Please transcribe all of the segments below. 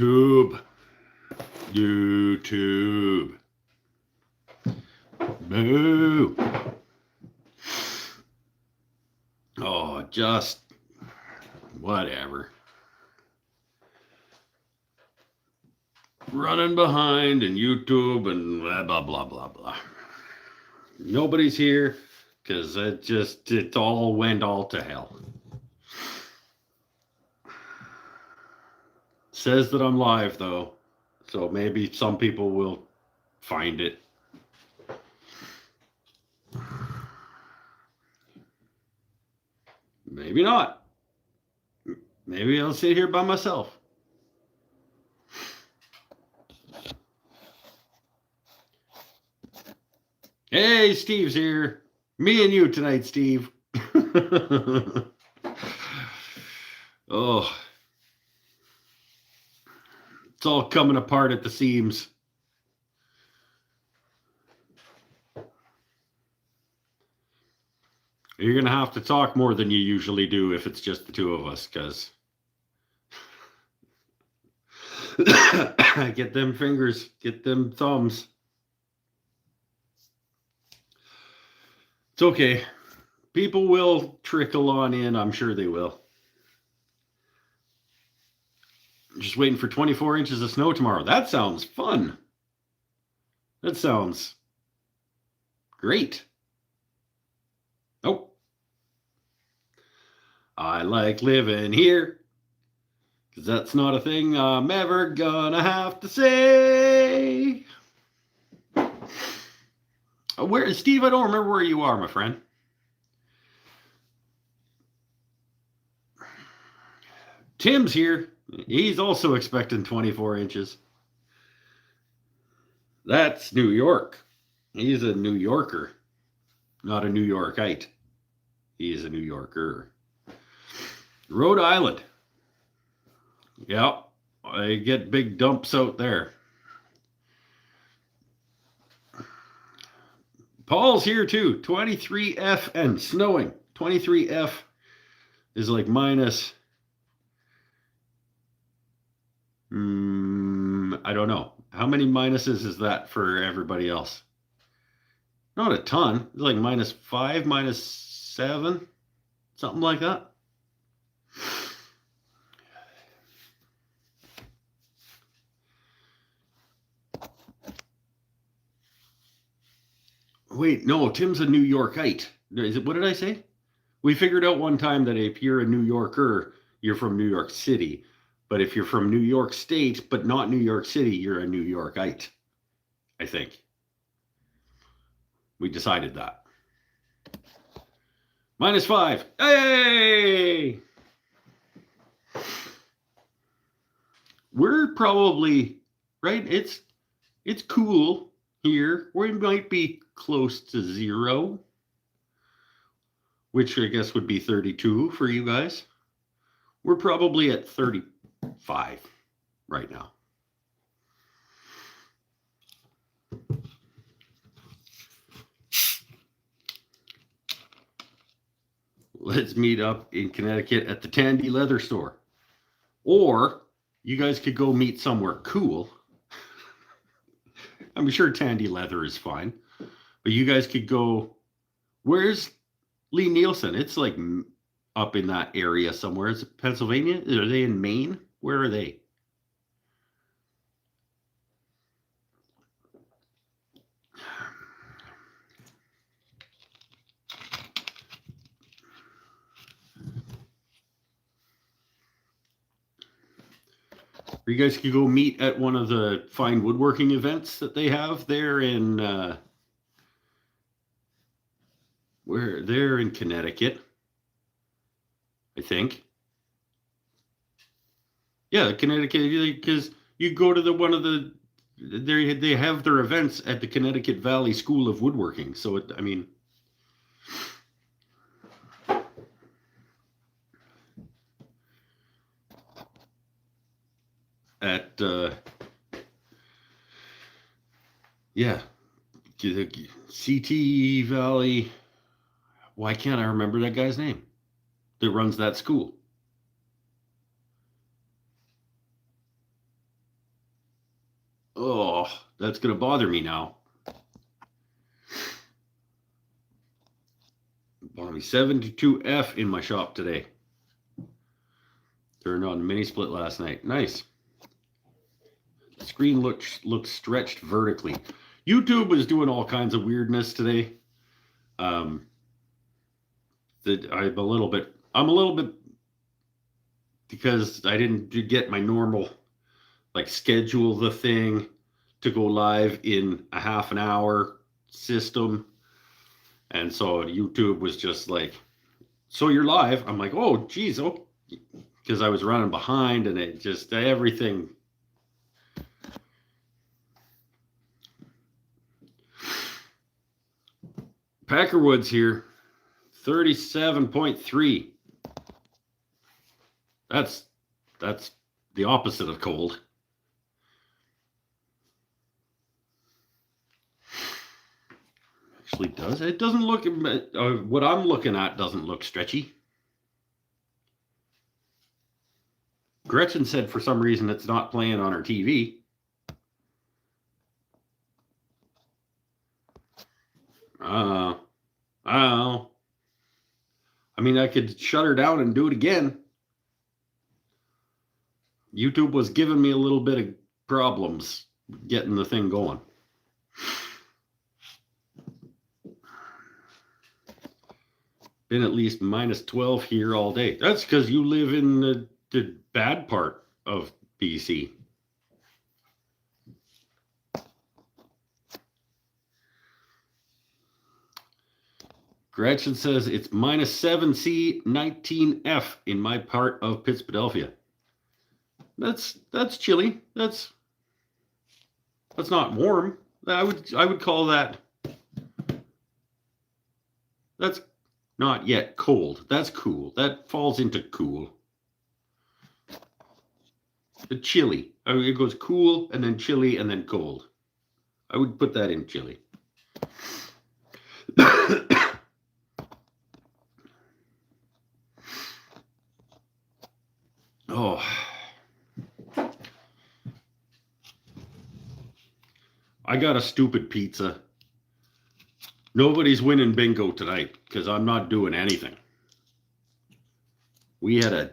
YouTube. YouTube. Boo. Oh, just whatever. Running behind and YouTube and blah, blah, blah, blah, blah. Nobody's here because it all went all to hell. Says that I'm live though, so maybe some people will find it. Maybe not. Maybe I'll sit here by myself. Hey, Steve's here. Me and you tonight, Steve. Oh. It's all coming apart at the seams. You're going to have to talk more than you usually do if it's just the two of us, because get them fingers, get them thumbs. It's okay. People will trickle on in. I'm sure they will. Just waiting for 24 inches of snow tomorrow. That sounds fun. That sounds great. Oh. I like living here, because that's not a thing I'm ever gonna have to say. Where is Steve? I don't remember where you are, my friend. Tim's here. He's also expecting 24 inches. That's New York. He's a New Yorker, not a New Yorkite. He's a New Yorker. Rhode Island. Yep, I get big dumps out there. Paul's here too. 23F and snowing. 23F is like minus... I don't know. How many minuses is that for everybody else? Not a ton. It's like -5, -7, something like that. Wait, no, Tim's a New Yorkite. What did I say? We figured out one time that if you're a New Yorker, you're from New York City. But if you're from New York State, but not New York City, you're a New Yorkite, I think. We decided that. -5. Hey! We're probably, right? It's cool here. We might be close to 0, which I guess would be 32 for you guys. We're probably at 35 right now. Let's meet up in Connecticut at the Tandy Leather Store. Or you guys could go meet somewhere cool. I'm sure Tandy Leather is fine. But you guys could go... Where's Lee Nielsen? It's like up in that area somewhere. Is it Pennsylvania? Are they in Maine? Where are they? Or you guys could go meet at one of the fine woodworking events that they have there in... where they're in Connecticut, I think. Yeah, Connecticut, because you go to they have their events at the Connecticut Valley School of Woodworking. So I mean, at yeah, CT Valley. Why can't I remember that guy's name that runs that school? Oh, that's going to bother me now. Bought me 72F in my shop today. Turned on the mini split last night. Nice. The screen looked stretched vertically. YouTube was doing all kinds of weirdness today. I'm a little bit because I didn't get my normal like schedule the thing to go live in a half an hour system. And so YouTube was just like, so you're live. I'm like, oh, geez. Oh, because I was running behind and it just, everything. Packerwood's here, 37.3. That's the opposite of cold. Actually does. It doesn't look, what I'm looking at doesn't look stretchy. Gretchen said for some reason it's not playing on her TV. I don't know. I mean, I could shut her down and do it again. YouTube was giving me a little bit of problems getting the thing going. Been at least minus 12 here all day. That's because you live in the bad part of BC. Gretchen says it's minus 7C, 19F in my part of Pittsburgh. That's chilly. That's not warm. I would call that. That's not yet cold. That's cool. That falls into cool. The chilly. I mean, it goes cool and then chilly and then cold. I would put that in chilly. Oh. I got a stupid pizza. Nobody's winning bingo tonight because I'm not doing anything. We had a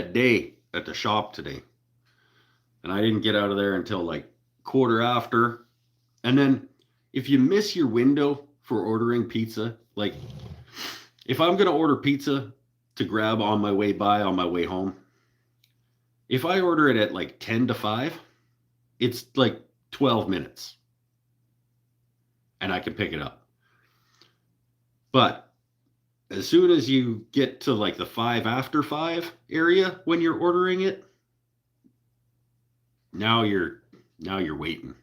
day at the shop today. And I didn't get out of there until like quarter after. And then if you miss your window for ordering pizza, like if I'm going to order pizza to grab on my way home, if I order it at like 10 to 5, it's like 12 minutes. And I can pick it up. But as soon as you get to like the 5 after 5 area when you're ordering it, now you're waiting.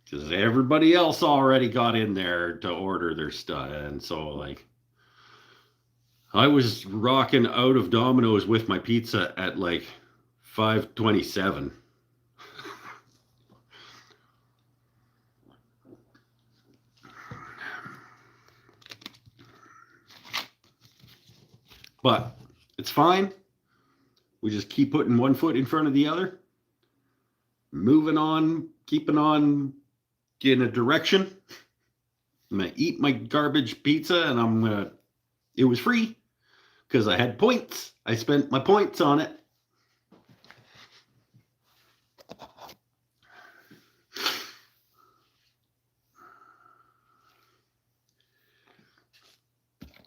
Because everybody else already got in there to order their stuff. And so like I was rocking out of Domino's with my pizza at like 5:27. But it's fine. We just keep putting one foot in front of the other. Moving on, keeping on in a direction. I'm going to eat my garbage pizza and it was free because I had points. I spent my points on it.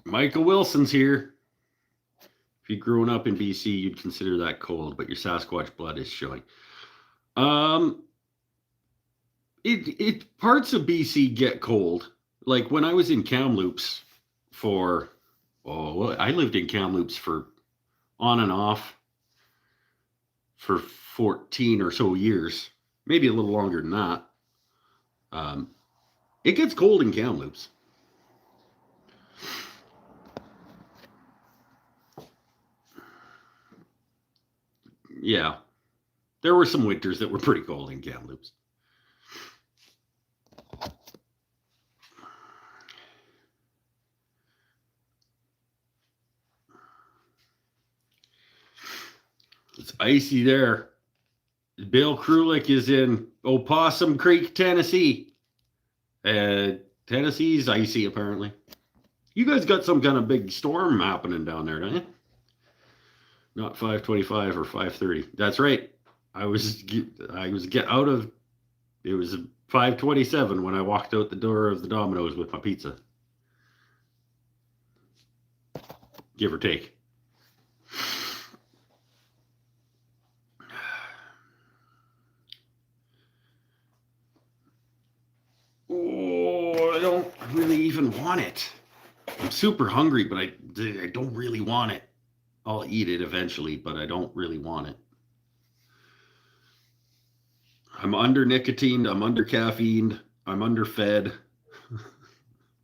Michael Wilson's here. If you'd grown up in BC, you'd consider that cold, but your Sasquatch blood is showing. Parts of BC get cold. Like when I was in Kamloops I lived in Kamloops for on and off for 14 or so years, maybe a little longer than that. It gets cold in Kamloops. Yeah, there were some winters that were pretty cold in Kamloops. It's icy there. Bill Krulik is in Opossum Creek, Tennessee. Tennessee's icy, apparently. You guys got some kind of big storm happening down there, don't you? Not 5:25 or 5:30. That's right. I was get out of. It was 5:27 when I walked out the door of the Domino's with my pizza. Give or take. Oh, I don't really even want it. I'm super hungry, but I don't really want it. I'll eat it eventually, but I don't really want it. I'm under nicotine, I'm under caffeine, I'm underfed.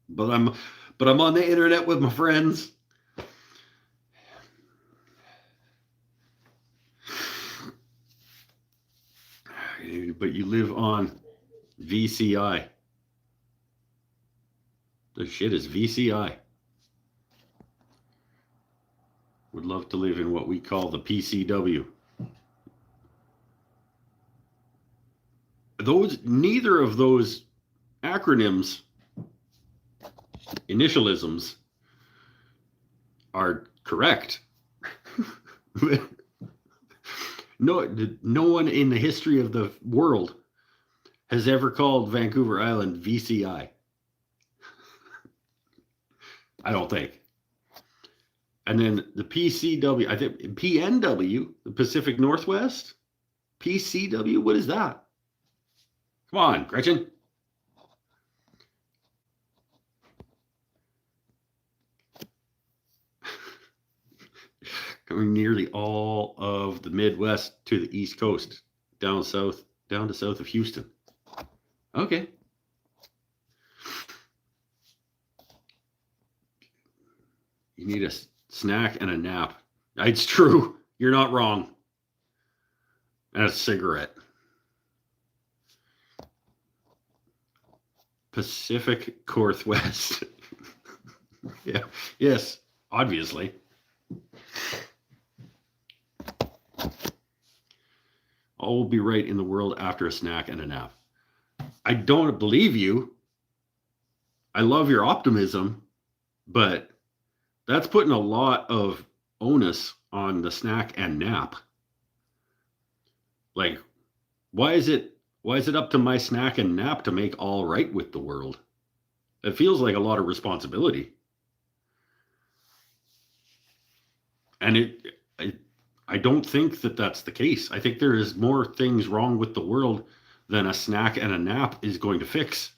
but I'm on the internet with my friends. But you live on VCI. The shit is VCI. Would love to live in what we call the PCW. Neither of those acronyms, initialisms, are correct. No one in the history of the world has ever called Vancouver Island VCI. I don't think. And then the PCW, I think PNW, the Pacific Northwest. PCW, what is that? Come on, Gretchen. Coming nearly all of the Midwest to the East Coast, down to south of Houston. Okay. You need a snack and a nap. It's true. You're not wrong. And a cigarette. Pacific Northwest. Yeah. Yes, obviously. All will be right in the world after a snack and a nap. I don't believe you. I love your optimism, but that's putting a lot of onus on the snack and nap. Like, why is it up to my snack and nap to make all right with the world? It feels like a lot of responsibility. And I don't think that that's the case. I think there is more things wrong with the world than a snack and a nap is going to fix.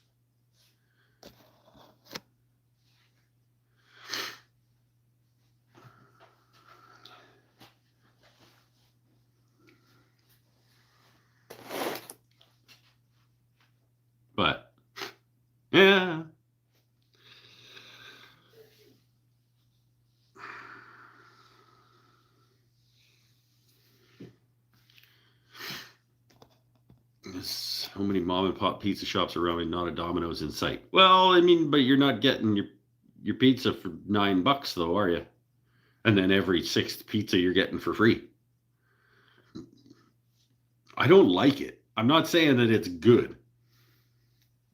But, yeah. There's so many mom and pop pizza shops around me, not a Domino's in sight. Well, I mean, but you're not getting your pizza for $9 though, are you? And then every sixth pizza you're getting for free. I don't like it. I'm not saying that it's good.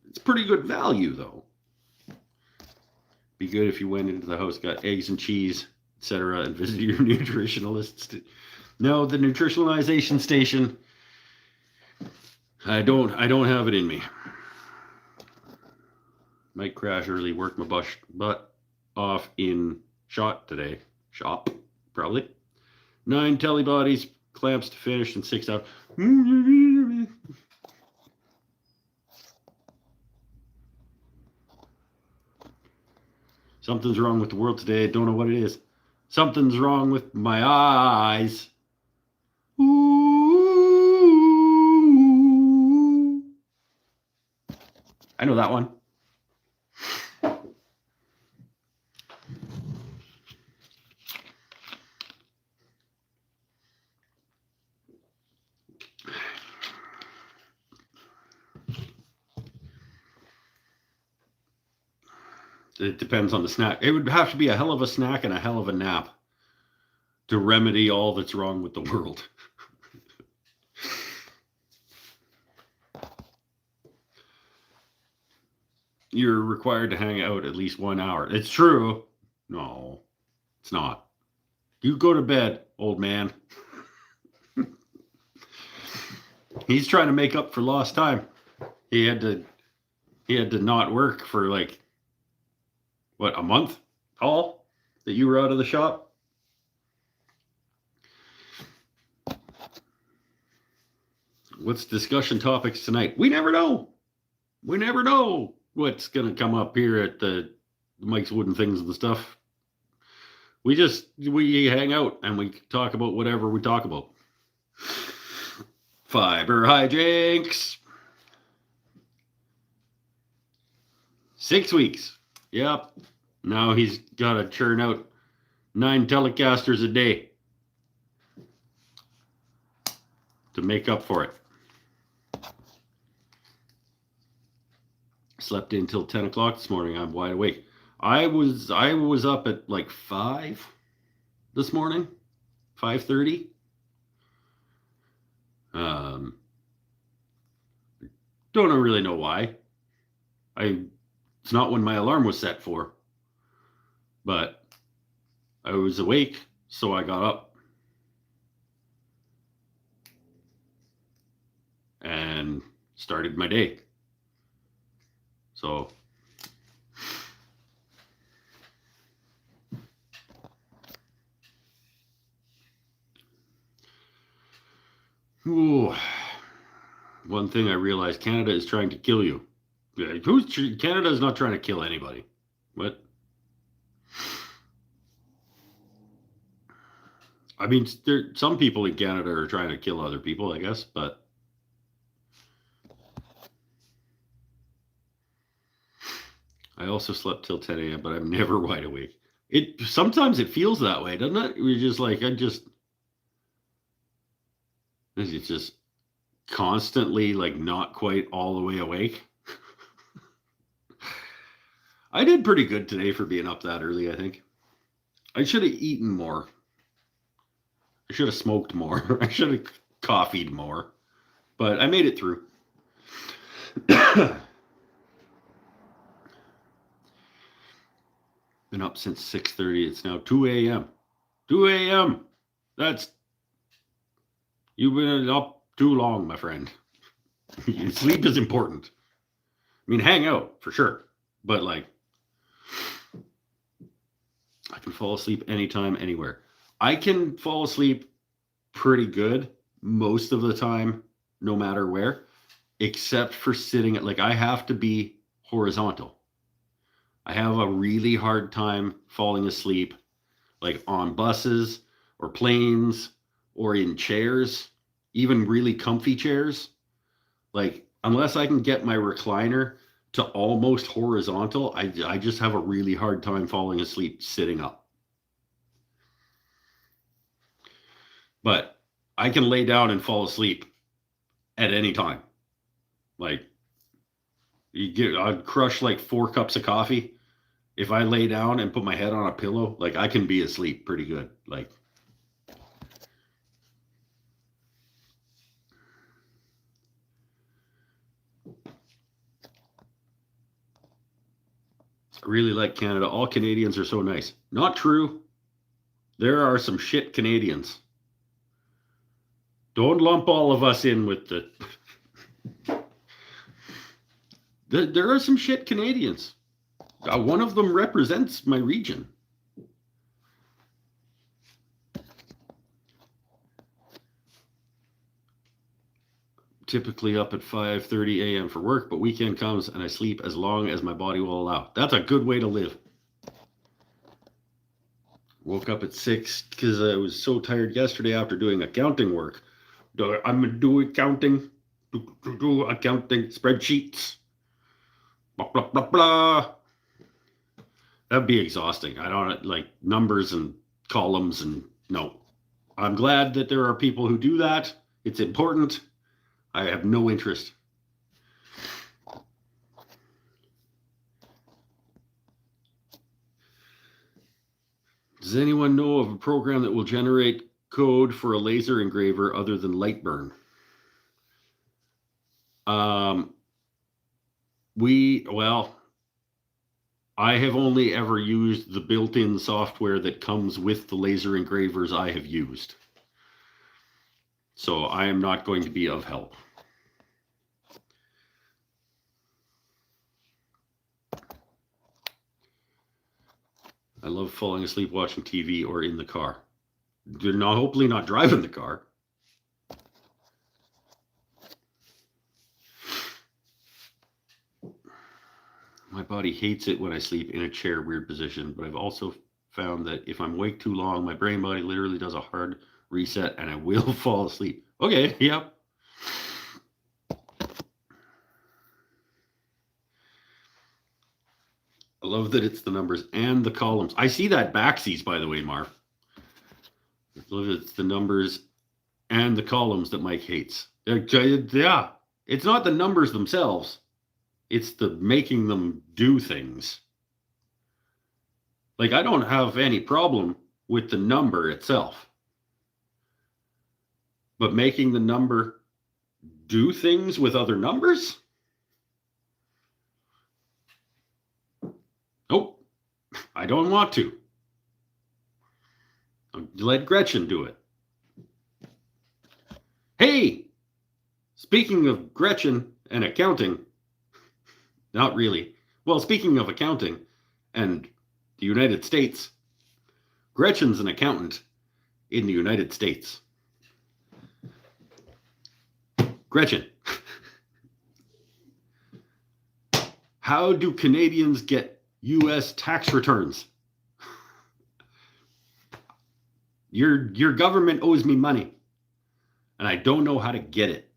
It's pretty good value though. Be good if you went into the house, got eggs and cheese, etc., and visited your nutritionalist. No, the nutritionalization station. I don't have it in me. Might crash early, work my butt off in shop, probably. 9 telebodies, clamps to finish in 6 hours. Something's wrong with the world today. I don't know what it is. Something's wrong with my eyes. Ooh. I know that one. It depends on the snack. It would have to be a hell of a snack and a hell of a nap to remedy all that's wrong with the world. you're required to hang out at least 1 hour. It's true. No, it's not. You go to bed, old man. He's trying to make up for lost time. He had to not work for like what, a month, all that you were out of the shop. What's discussion topics tonight? We never know. We never know what's gonna come up here at the Mike's Wooden Things and the stuff. We hang out and we talk about whatever we talk about. Fiber hijinks. 6 weeks. Yep. Now he's got to churn out 9 Telecasters a day to make up for it. Slept in till 10 o'clock this morning. I'm wide awake. I was up at like 5 this morning, 5:30. Don't really know why. It's not when my alarm was set for, but I was awake, so I got up and started my day. So ooh, one thing I realized, Canada is trying to kill you. Canada is not trying to kill anybody. What? I mean, some people in Canada are trying to kill other people, I guess, but I also slept till 10 a.m., but I'm never wide awake. Sometimes it feels that way, doesn't it? You're just like, it's just constantly like not quite all the way awake. I did pretty good today for being up that early, I think. I should have eaten more. I should have smoked more. I should have coffeeed more. But I made it through. Been up since 6:30. It's now 2 a.m. 2 a.m. You've been up too long, my friend. Sleep is important. I mean, hang out for sure. But like, I can fall asleep anytime, anywhere. I can fall asleep pretty good most of the time, no matter where, except for sitting at, like, I have to be horizontal. I have a really hard time falling asleep, like on buses or planes or in chairs, even really comfy chairs. Like, unless I can get my recliner to almost horizontal, I just have a really hard time falling asleep sitting up. But I can lay down and fall asleep at any time. Like, I'd crush like 4 cups of coffee. If I lay down and put my head on a pillow, like, I can be asleep pretty good. Like, I really like Canada. All Canadians are so nice. Not true. There are some shit Canadians. Don't lump all of us in with the... There are some shit Canadians. One of them represents my region. Typically up at 5:30 a.m. for work, but weekend comes and I sleep as long as my body will allow. That's a good way to live. Woke up at 6 because I was so tired yesterday after doing accounting work. I'm going to do accounting, do accounting spreadsheets, blah, blah, blah, blah. That'd be exhausting. I don't like numbers and columns and no. I'm glad that there are people who do that. It's important. I have no interest. Does anyone know of a program that will generate code for a laser engraver other than Lightburn? I have only ever used the built-in software that comes with the laser engravers I have used. So I am not going to be of help. I love falling asleep watching TV or in the car. You're not, hopefully not driving the car. My body hates it when I sleep in a chair, weird position, but I've also found that if I'm awake too long, my brain body literally does a hard reset and I will fall asleep. Okay, yep. I love that it's the numbers and the columns. I see that backsies, by the way, Marv. I love that it's the numbers and the columns that Mike hates. Yeah, it's not the numbers themselves. It's the making them do things. Like, I don't have any problem with the number itself. But making the number do things with other numbers? Nope. I don't want to. Let Gretchen do it. Hey! Speaking of Gretchen and accounting, not really. Well, speaking of accounting and the United States, Gretchen's an accountant in the United States. Gretchen, how do Canadians get U.S. tax returns? Your government owes me money, and I don't know how to get it.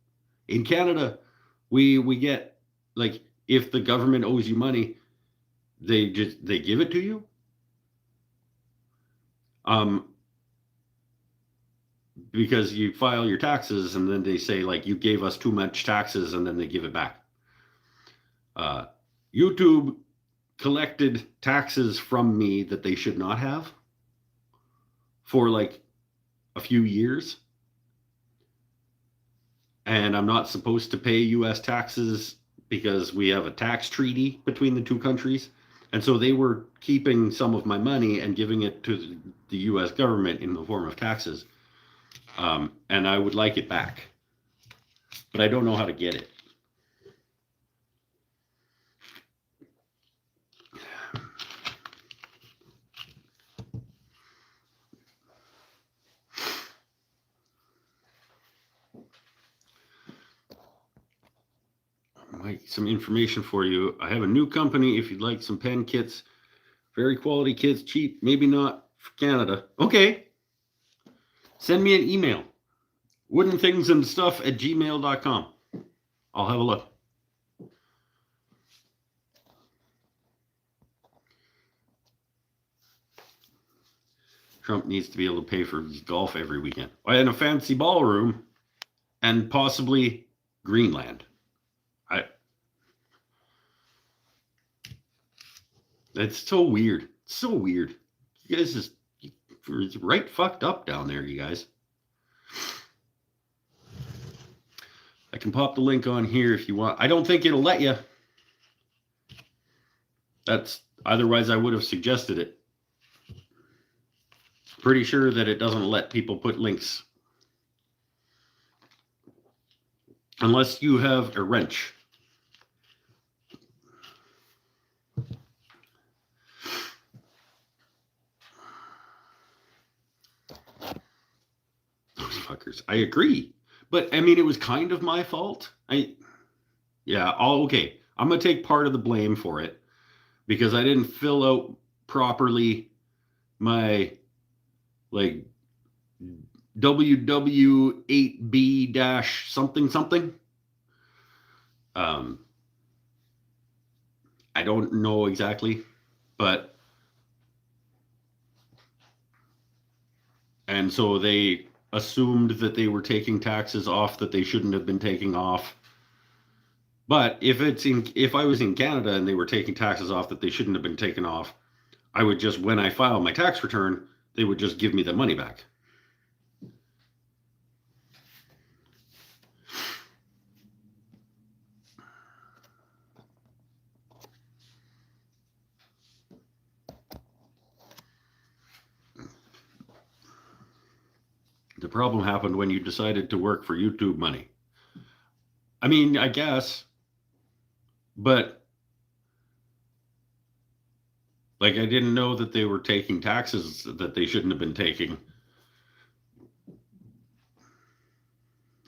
In Canada, we get, like, if the government owes you money, they give it to you. Because you file your taxes and then they say, like, you gave us too much taxes, and then they give it back. YouTube collected taxes from me that they should not have for like a few years. And I'm not supposed to pay US taxes because we have a tax treaty between the two countries. And so they were keeping some of my money and giving it to the US government in the form of taxes. And I would like it back, but I don't know how to get it. Some information for you. I have a new company if you'd like some pen kits. Very quality kits, cheap, maybe not for Canada. Okay. Send me an email. woodenthingsandstuff@gmail.com. I'll have a look. Trump needs to be able to pay for his golf every weekend. And a fancy ballroom and possibly Greenland. It's so weird. So weird. You guys just right fucked up down there, you guys. I can pop the link on here if you want. I don't think it'll let you. Otherwise I would have suggested it. Pretty sure that it doesn't let people put links. Unless you have a wrench. Those fuckers. I agree. But, I mean, it was kind of my fault. Okay. I'm going to take part of the blame for it because I didn't fill out properly my, like, WW8B-something. I don't know exactly, but, and so they assumed that they were taking taxes off that they shouldn't have been taking off. But if I was in Canada and they were taking taxes off that they shouldn't have been taken off, I would just, when I file my tax return, they would just give me the money back. problem happened when you decided to work for YouTube money. I mean, I guess, but like I didn't know that they were taking taxes that they shouldn't have been taking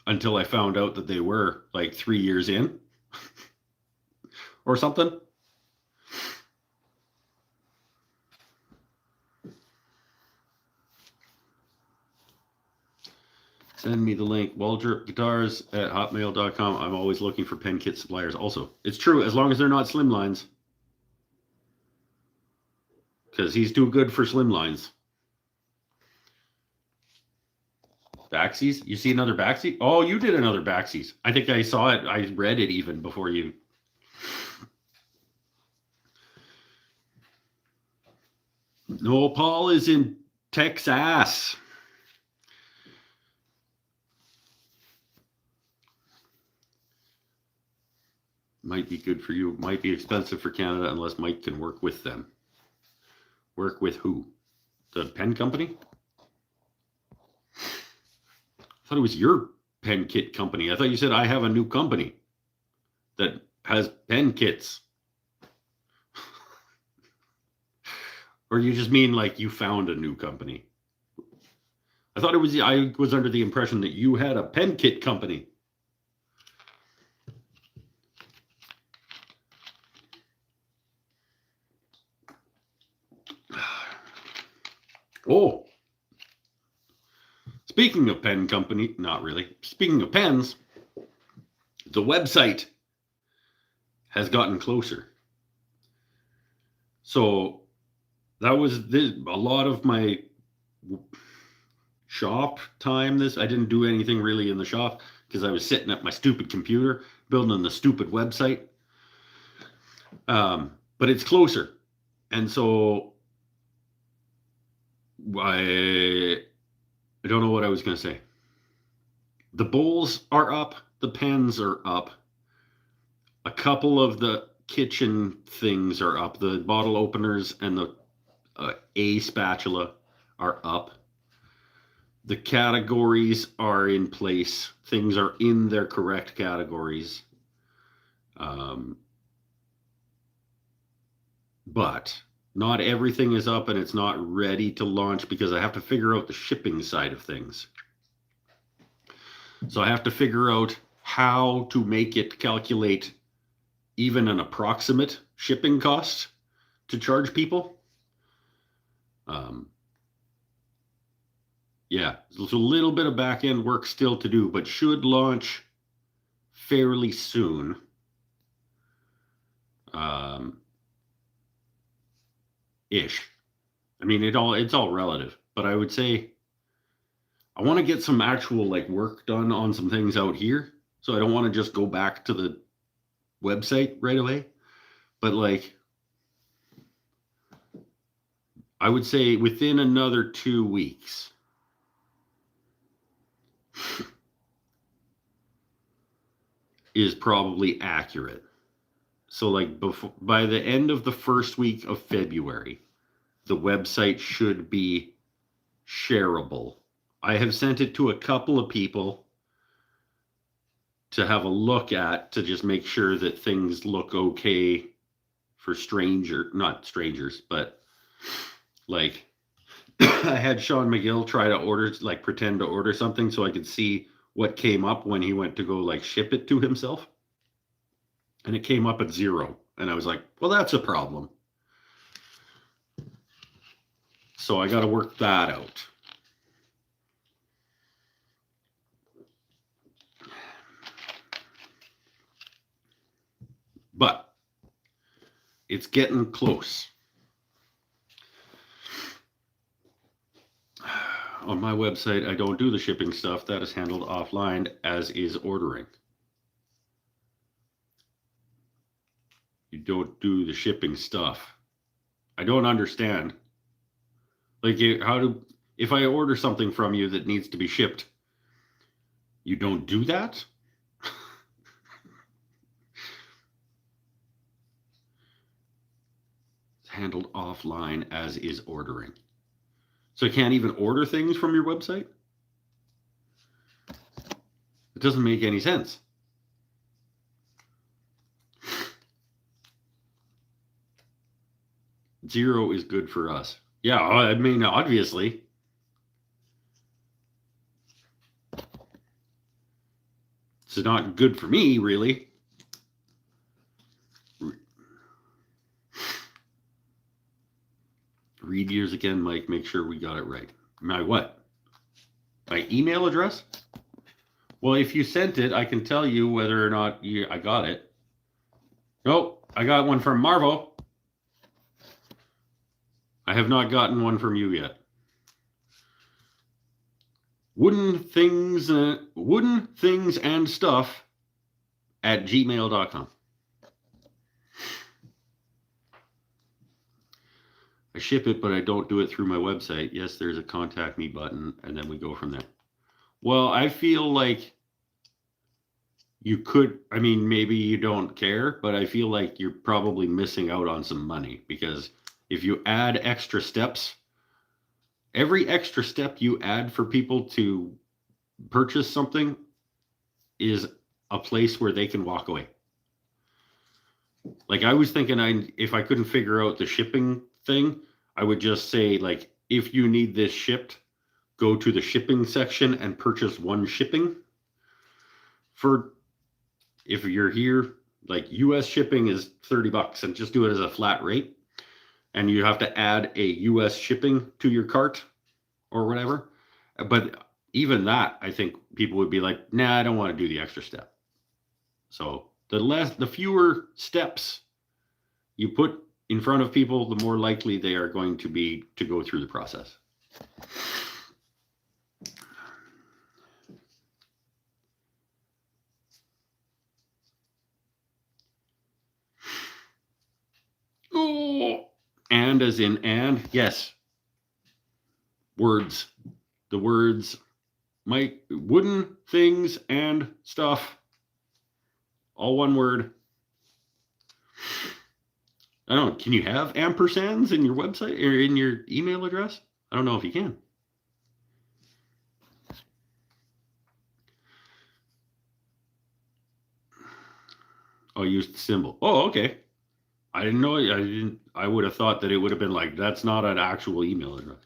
until I found out that they were like 3 years in or something. Send me the link. waldropguitars@hotmail.com. I'm always looking for pen kit suppliers also. It's true, as long as they're not slimlines. Because he's too good for slimlines. Backsies? You see another backseat? Oh, you did another backsies. I think I saw it. I read it even before you. No, Paul is in Texas. Might be good for you. Might be expensive for Canada unless Mike can work with them. Work with who? The pen company? I thought it was your pen kit company. I thought you said I have a new company that has pen kits. Or you just mean like you found a new company? I thought I was under the impression that you had a pen kit company. Oh, speaking of pen company, not really. Speaking of pens, the website has gotten closer. So that was a lot of my shop time. I didn't do anything really in the shop because I was sitting at my stupid computer building the stupid website. But it's closer. And so I don't know what I was going to say. The bowls are up. The pens are up. A couple of the kitchen things are up. The bottle openers and the A spatula are up. The categories are in place. Things are in their correct categories. But not everything is up and it's not ready to launch because I have to figure out the shipping side of things. So I have to figure out how to make it calculate even an approximate shipping cost to charge people. Yeah, there's a little bit of back end work still to do, but should launch fairly soon. Ish. I mean, it's all relative, but I would say I want to get some actual like work done on some things out here. So I don't want to just go back to the website right away, but like I would say within another 2 weeks. Is probably accurate. So like by the end of the first week of February, the website should be shareable. I have sent it to a couple of people to have a look at to just make sure that things look okay for not strangers, but like I had Sean McGill try to pretend to order something so I could see what came up when he went to go like ship it to himself. And it came up at 0. And I was like, well, that's a problem. So I got to work that out. But it's getting close. On my website, I don't do the shipping stuff. That is handled offline, as is ordering. You don't do the shipping stuff. I don't understand. Like, if I order something from you that needs to be shipped, you don't do that? It's handled offline, as is ordering. So I can't even order things from your website? doesn't make any sense. Zero is good for us. Yeah, I mean, obviously. It's not good for me, really. Read yours again, Mike. Make sure we got it right. My what? My email address? Well, if you sent it, I can tell you whether or not I got it. Nope, I got one from Marvo. I have not gotten one from you yet. Wooden things and stuff at gmail.com. I ship it, but I don't do it through my website. Yes, there's a contact me button, and then we go from there. Well, I feel like you could, I mean, maybe you don't care, but I feel like you're probably missing out on some money, because if you add extra steps, every extra step you add for people to purchase something is a place where they can walk away. Like, I was thinking, if I couldn't figure out the shipping thing, I would just say, like, if you need this shipped, go to the shipping section and purchase one shipping. If you're here, like, US shipping is $30, and just do it as a flat rate. And you have to add a US shipping to your cart or whatever. But even that, I think people would be like, nah, I don't want to do the extra step. So the fewer steps you put in front of people, the more likely they are going to be to go through the process. Oh, and as in and, yes. Words. The words, wooden things and stuff. All one word. I don't know. Can you have ampersands in your website or in your email address? I don't know if you can. Oh, use the symbol. Oh, okay. I didn't know. I would have thought that it would have been like, that's not an actual email address.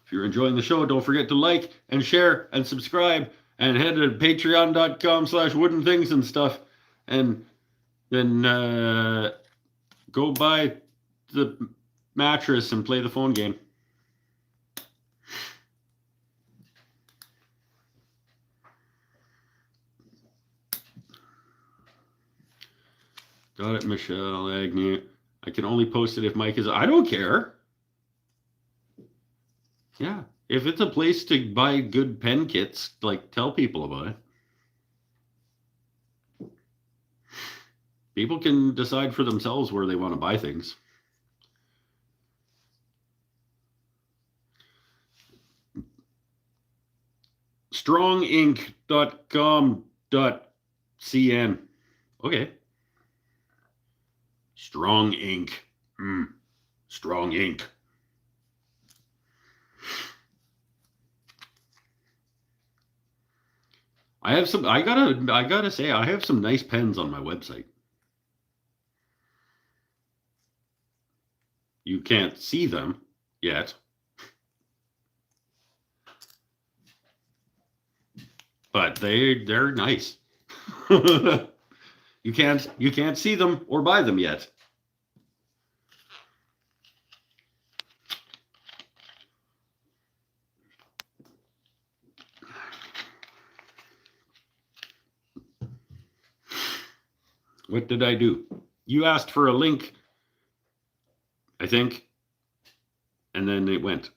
If you're enjoying the show, don't forget to like and share and subscribe, and head to patreon.com/wooden things and stuff, and then go buy the mattress and play the phone game. Got it, Michelle Agnew. I can only post it if Mike is. I don't care. Yeah. If it's a place to buy good pen kits, like, tell people about it. People can decide for themselves where they want to buy things. strongink.com.cn. Okay. Strong ink. Strong ink. I gotta say, I have some nice pens on my website. You can't see them yet, but they're nice. You can't see them or buy them yet. What did I do? You asked for a link, I think, and then it went.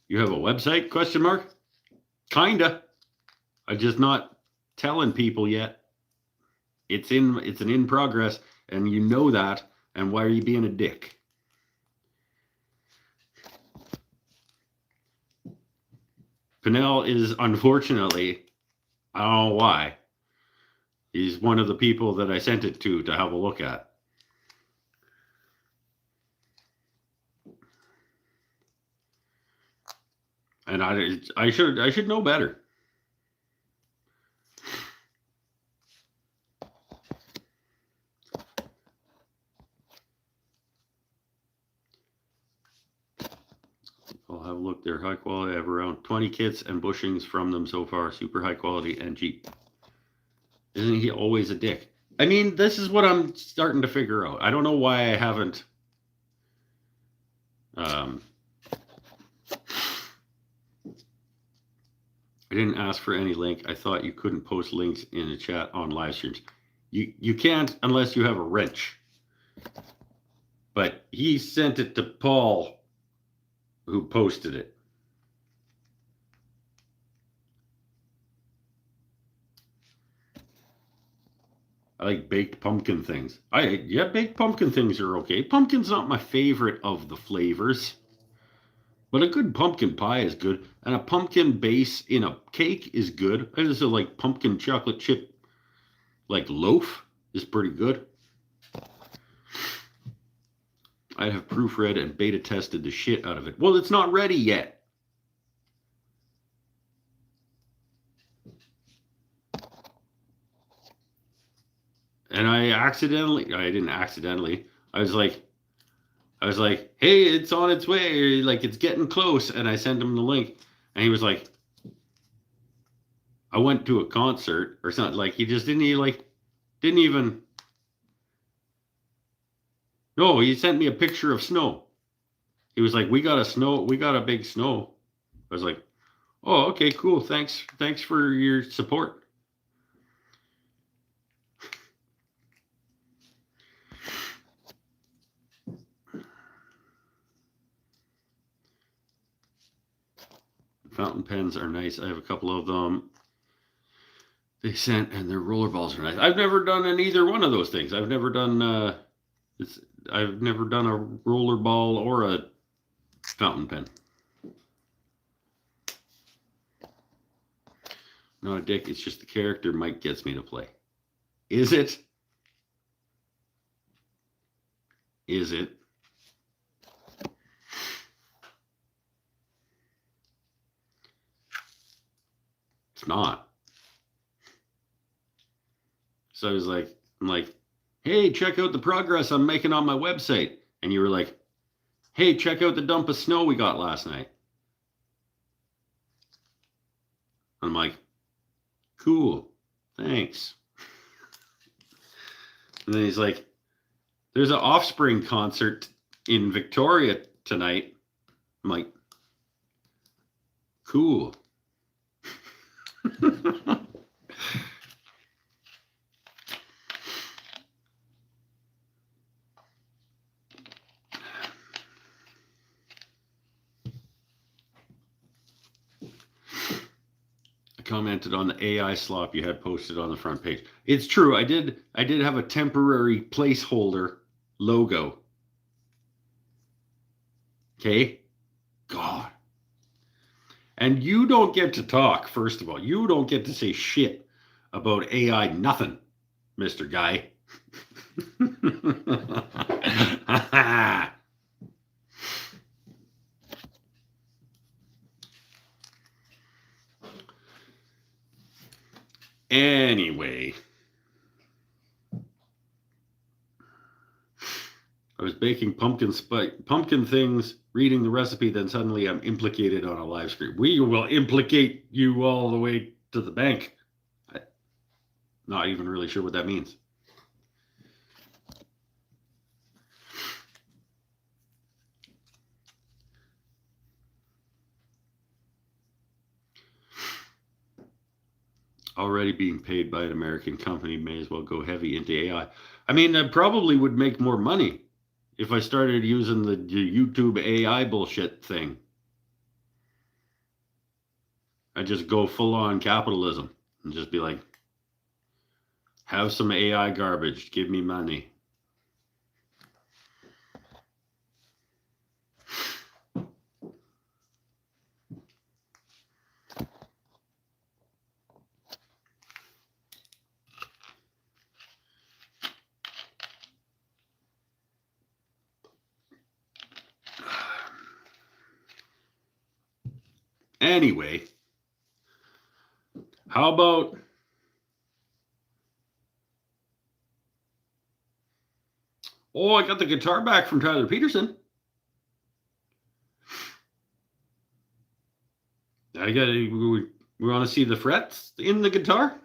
You have a website? Question mark? Kinda. I'm just not telling people yet. It's an in progress, and you know that. And why are you being a dick? Pinnell is, unfortunately, I don't know why, he's one of the people that I sent it to have a look at. And I should know better. I'll have a look. They're high quality. I have around 20 kits and bushings from them so far. Super high quality and cheap. Isn't he always a dick? I mean, this is what I'm starting to figure out. I don't know why I haven't. I didn't ask for any link. I thought you couldn't post links in the chat on live streams. You can't unless you have a wrench. But he sent it to Paul, who posted it. I like baked pumpkin things. Yeah, baked pumpkin things are okay. Pumpkin's not my favorite of the flavors. But a good pumpkin pie is good. And a pumpkin base in a cake is good. I just like pumpkin chocolate chip like loaf is pretty good. I have proofread and beta tested the shit out of it. Well, it's not ready yet. And I didn't accidentally. I was like, hey, it's on its way. Like, it's getting close. And I sent him the link. And he was like, I went to a concert or something. Like, he just didn't even. No, he sent me a picture of snow. He was like, we got a big snow. I was like, oh, okay, cool. Thanks for your support. Fountain pens are nice. I have a couple of them. They sent, and their rollerballs are nice. I've never done either one of those things. I've never done a rollerball or a fountain pen. Not a dick. It's just the character Mike gets me to play. Is it? Is it? It's not. So I'm like, hey, check out the progress I'm making on my website. And you were like, hey, check out the dump of snow we got last night. I'm like, cool, thanks. And then he's like, there's an Offspring concert in Victoria tonight. I'm like, cool. Commented on the AI slop you had posted on the front page. It's true. I did have a temporary placeholder logo. Okay? God. And you don't get to talk, first of all. You don't get to say shit about AI nothing, Mr. Guy. Anyway, I was baking pumpkin things, reading the recipe, then suddenly I'm implicated on a live stream. We will implicate you all the way to the bank. I'm not even really sure what that means. Already being paid by an American company, may as well go heavy into AI. I mean, I probably would make more money if I started using the YouTube AI bullshit thing. I just go full on capitalism and just be like, have some AI garbage, give me money. Anyway, how about I got the guitar back from Tyler Peterson. We want to see the frets in the guitar.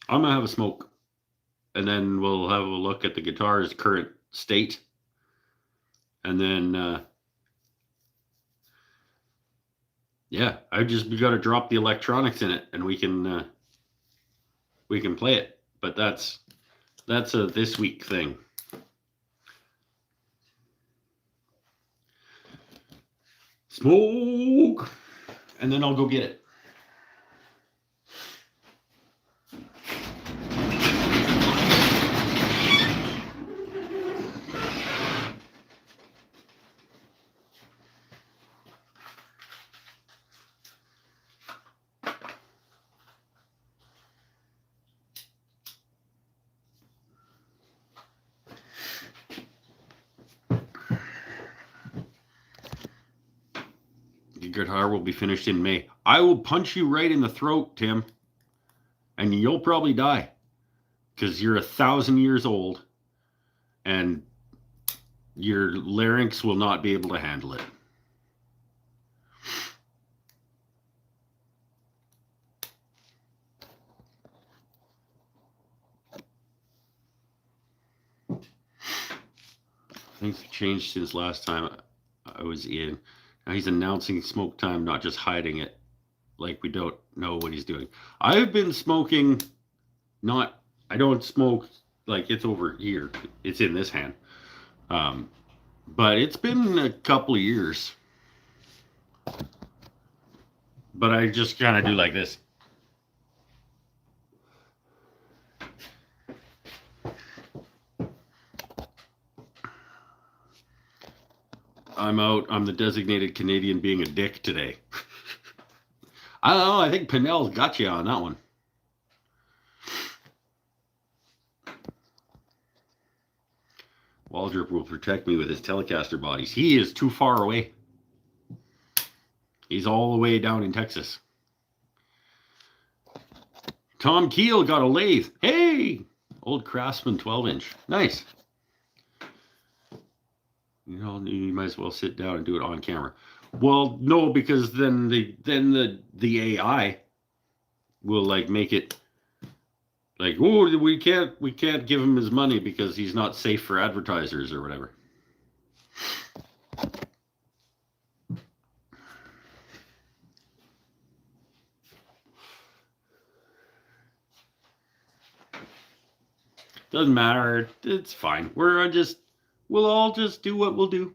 I'm gonna have a smoke, and then we'll have a look at the guitar's current state, and then yeah, we got to drop the electronics in it, and we can play it. But that's a this week thing. Smoke, and then I'll go get it. Your guitar will be finished in May. I will punch you right in the throat, Tim, and you'll probably die because you're 1,000 years old and your larynx will not be able to handle it. Things have changed since last time I was in. Now he's announcing smoke time, not just hiding it like we don't know what he's doing. I've been smoking, I don't smoke like it's over here. It's in this hand. But it's been a couple of years. But I just kind of do like this. I'm the designated Canadian being a dick today. I don't know. I think Pinnell's got you on that one. Waldrop will protect me with his Telecaster bodies. He is too far away. He's all the way down in Texas. Tom Keel got a lathe. Hey! Old Craftsman 12-inch. Nice. You know, you might as well sit down and do it on camera. Well, no, because then the AI will like make it like, oh, we can't give him his money because he's not safe for advertisers or whatever. Doesn't matter. It's fine. We'll all just do what we'll do.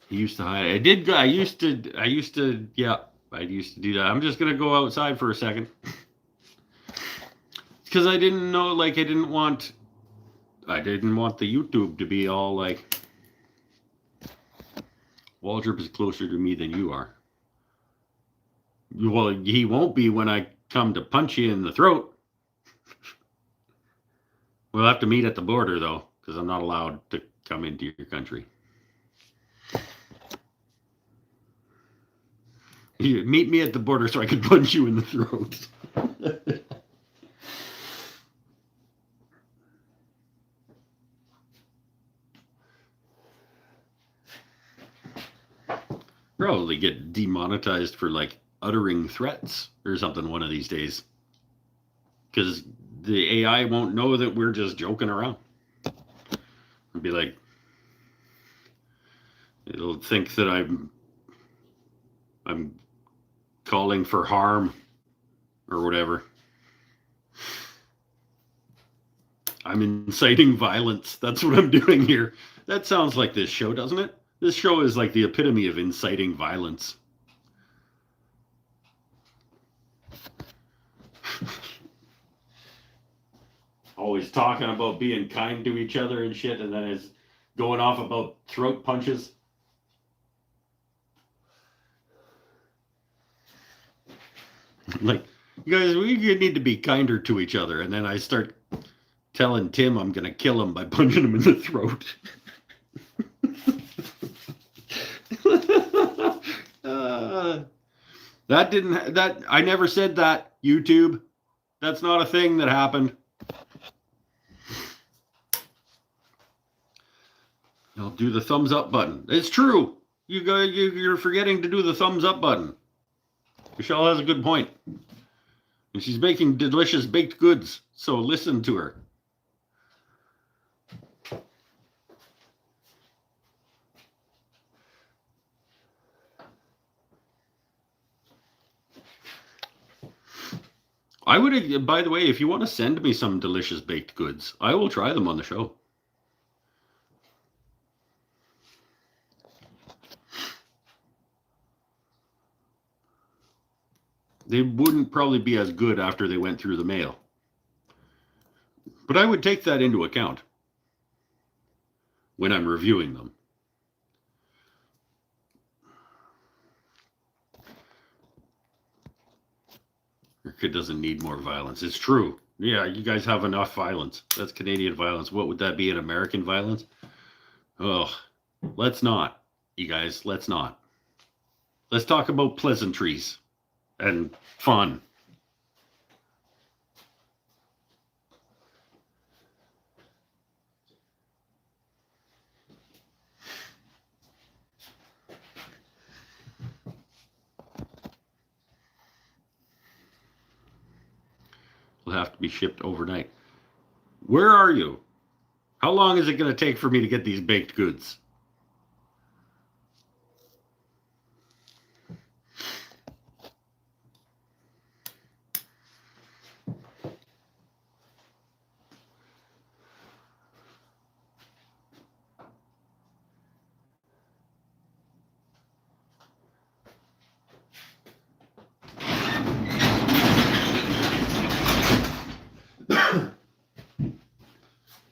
He used to hide. I used to do that. I'm just gonna go outside for a second. Because I didn't know, like, I didn't want the YouTube to be all like, Waldrop is closer to me than you are. Well, he won't be when I come to punch you in the throat. We'll have to meet at the border, though, because I'm not allowed to come into your country. You meet me at the border so I can punch you in the throat. Probably get demonetized for like uttering threats or something one of these days. Because the AI won't know that we're just joking around. It'll be like, it'll think that I'm calling for harm or whatever. I'm inciting violence. That's what I'm doing here. That sounds like this show, doesn't it? This show is like the epitome of inciting violence. Always talking about being kind to each other and shit, and then it's going off about throat punches. Like, you guys, we need to be kinder to each other. And then I start telling Tim I'm going to kill him by punching him in the throat. That didn't, that, I never said that, YouTube. That's not a thing that happened. I'll do the thumbs up button. It's true. You're forgetting to do the thumbs up button. Michelle has a good point. And she's making delicious baked goods, so listen to her. I would, by the way, if you want to send me some delicious baked goods, I will try them on the show. They wouldn't probably be as good after they went through the mail. But I would take that into account when I'm reviewing them. Your kid doesn't need more violence. It's true. Yeah, you guys have enough violence. That's Canadian violence. What would that be in American violence? Oh, let's not, you guys, let's not. Let's talk about pleasantries and fun. Will have to be shipped overnight. Where are you? How long is it going to take for me to get these baked goods?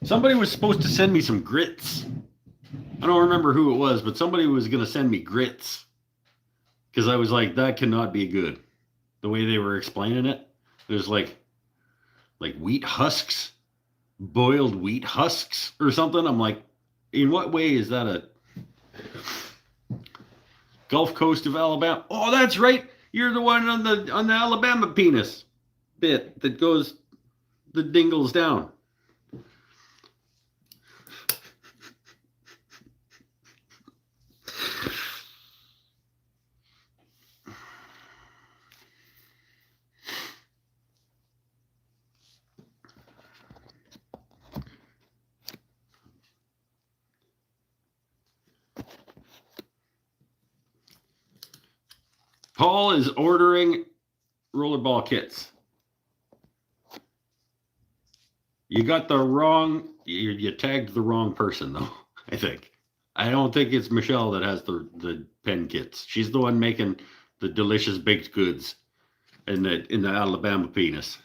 Somebody was supposed to send me some grits. I don't remember who it was, but somebody was going to send me grits. Because I was like, that cannot be good. The way they were explaining it. There's like wheat husks, boiled wheat husks or something. I'm like, in what way is that a Gulf Coast of Alabama? Oh, that's right. You're the one on the Alabama penis bit that goes, the dingles down. Paul is ordering rollerball kits. You got the wrong, you tagged the wrong person though, I think. I don't think it's Michelle that has the pen kits. She's the one making the delicious baked goods in the Alabama penis.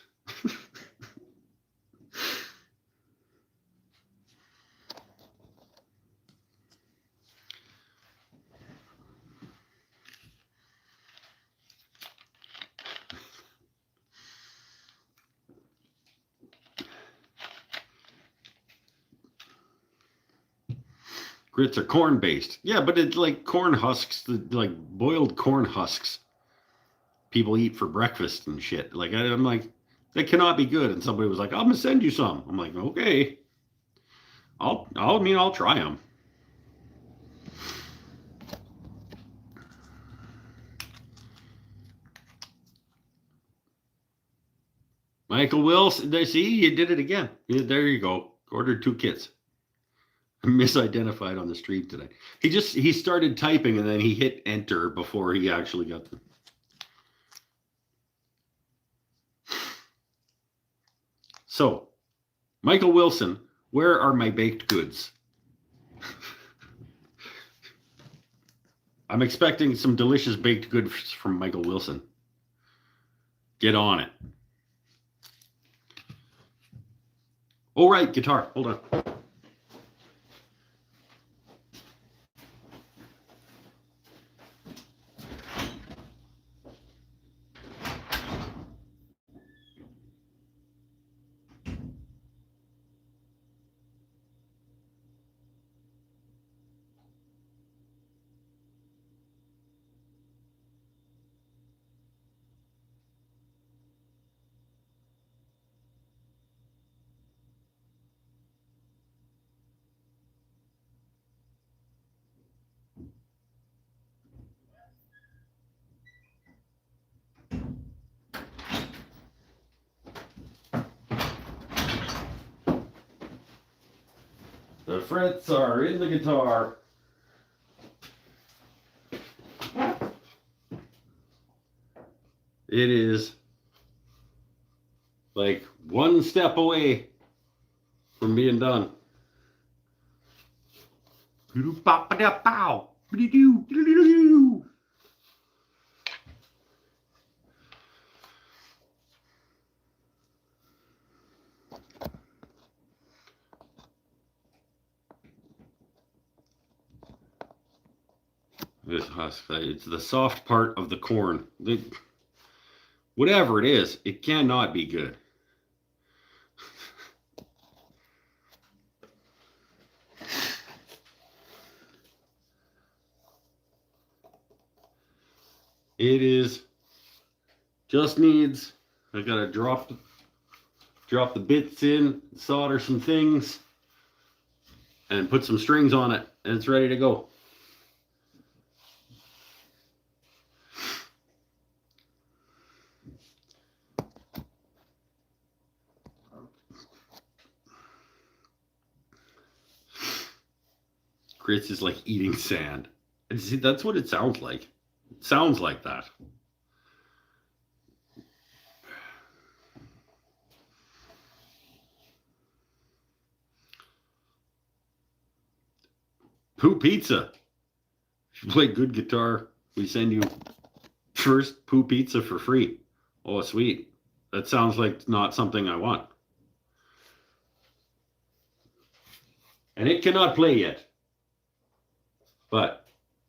Grits are corn based. Yeah, but it's like corn husks, like boiled corn husks people eat for breakfast and shit. Like I'm like, that cannot be good. And somebody was like, I'm gonna send you some. I'm like, okay. I'll try them. Michael Wilson, see, you did it again. There you go. Ordered 2 kits. Misidentified on the stream today. He started typing and then he hit enter before he actually got them. So, Michael Wilson, where are my baked goods? I'm expecting some delicious baked goods from Michael Wilson. Get on it. Oh, right, guitar. Hold on. The frets are in the guitar. It is like one step away from being done. This husk, it's the soft part of the corn. Whatever it is, it cannot be good. It is just needs. I gotta drop the bits in, solder some things, and put some strings on it, and it's ready to go. Grits is like eating sand. And see, that's what it sounds like. It sounds like that. Poo Pizza. If you play good guitar, we send you first Poo Pizza for free. Oh, sweet. That sounds like not something I want. And it cannot play yet. But